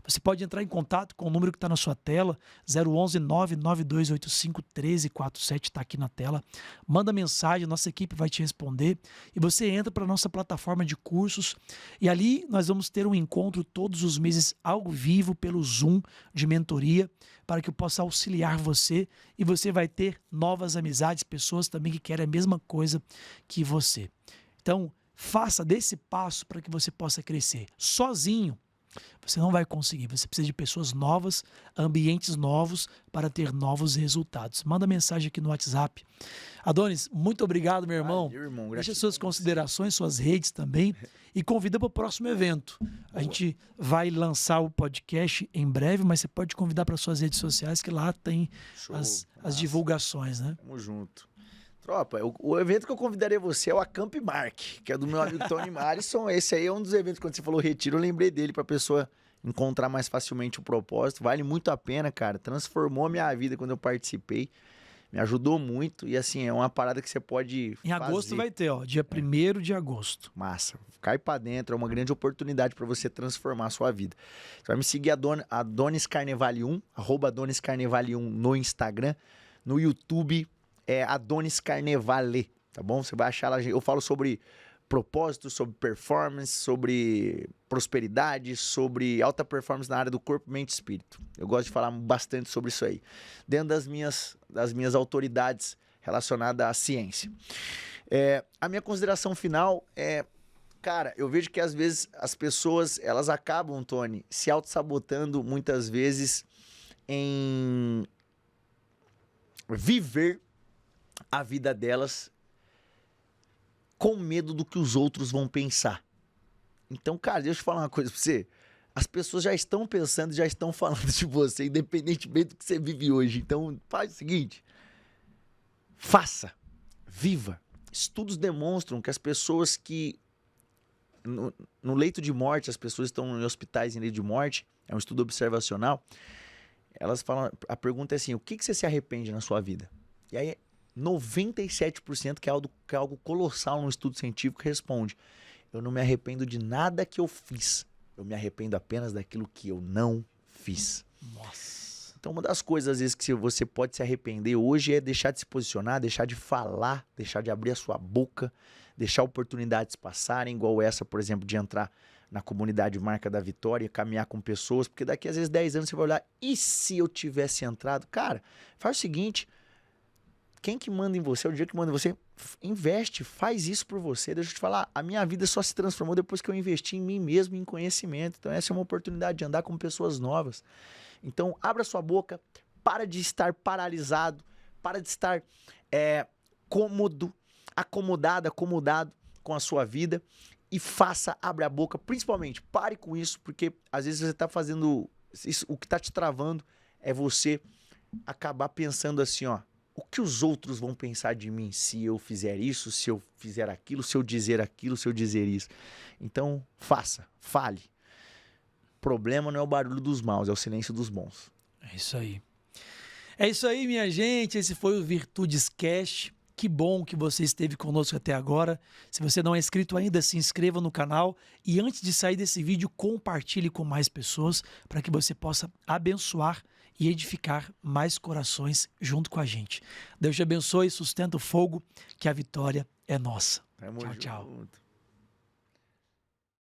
Você pode entrar em contato com o número que está na sua tela, 011-99285-1347, está aqui na tela. Manda mensagem, nossa equipe vai te responder. E você entra para a nossa plataforma de cursos. E ali nós vamos ter um encontro todos os meses ao vivo pelo Zoom de mentoria, para que eu possa auxiliar você. E você vai ter novas amizades, pessoas também que querem a mesma coisa que você. Então, faça desse passo para que você possa crescer. Sozinho, você não vai conseguir. Você precisa de pessoas novas, ambientes novos para ter novos resultados. Manda mensagem aqui no WhatsApp. Adonis, muito obrigado, meu irmão. Valeu, irmão. Deixa suas considerações, suas redes também e convida para o próximo evento. A gente vai lançar o podcast em breve, mas você pode convidar para suas redes sociais que lá tem as divulgações, né? Tamo junto. Tropa, o evento que eu convidaria você é o Acamp Mark, que é do meu amigo Tony Marisson. Esse aí é um dos eventos, quando você falou retiro, eu lembrei dele pra pessoa encontrar mais facilmente o propósito. Vale muito a pena, cara. Transformou a minha vida quando eu participei. Me ajudou muito. E assim, é uma parada que você pode Em agosto vai ter, ó, dia 1º de agosto. Massa. Cai pra dentro, é uma grande oportunidade pra você transformar a sua vida. Você vai me seguir Adonis Carnevale 1, @AdonisCarnevale 1 no Instagram, no YouTube, Adonis Carnevale, tá bom? Você vai achar lá, eu falo sobre propósito, sobre performance, sobre prosperidade, sobre alta performance na área do corpo, mente e espírito. Eu gosto de falar bastante sobre isso aí, dentro das minhas autoridades relacionadas à ciência. A minha consideração final é, cara, eu vejo que às vezes as pessoas, elas acabam, Tony, se auto-sabotando muitas vezes em viver a vida delas com medo do que os outros vão pensar. Então, cara, deixa eu falar uma coisa pra você. as pessoas já estão pensando, já estão falando de você, independentemente do que você vive hoje. Então, faz o seguinte, faça, viva. Estudos demonstram que as pessoas que, no leito de morte, as pessoas estão em hospitais em leito de morte, é um estudo observacional, elas falam, a pergunta é assim, o que você se arrepende na sua vida? E aí, 97%, que é algo colossal num estudo científico, responde, eu não me arrependo de nada que eu fiz, eu me arrependo apenas daquilo que eu não fiz. Nossa. Então, uma das coisas, às vezes, que você pode se arrepender hoje é deixar de se posicionar, deixar de falar, deixar de abrir a sua boca, deixar oportunidades passarem, igual essa, por exemplo, de entrar na comunidade Marca da Vitória, caminhar com pessoas, porque daqui, às vezes, 10 anos você vai olhar, e se eu tivesse entrado? Cara, faz o seguinte, quem que manda em você, o dia que manda em você, investe, faz isso por você. Deixa eu te falar, a minha vida só se transformou depois que eu investi em mim mesmo, em conhecimento. Então essa é uma oportunidade de andar com pessoas novas. Então abra sua boca, para de estar paralisado, para de estar cômodo, acomodado com a sua vida e faça, abre a boca, principalmente pare com isso, porque às vezes você está fazendo isso, o que está te travando é você acabar pensando assim, ó, o que os outros vão pensar de mim se eu fizer isso, se eu fizer aquilo, se eu dizer aquilo, se eu dizer isso. Então, faça, fale. O problema não é o barulho dos maus, é o silêncio dos bons. É isso aí. É isso aí, minha gente. Esse foi o Virtudes Cast. Que bom que você esteve conosco até agora. Se você não é inscrito ainda, se inscreva no canal. E antes de sair desse vídeo, compartilhe com mais pessoas para que você possa abençoar e edificar mais corações junto com a gente. Deus te abençoe, sustenta o fogo, que a vitória é nossa. Tamo tchau, tchau. junto.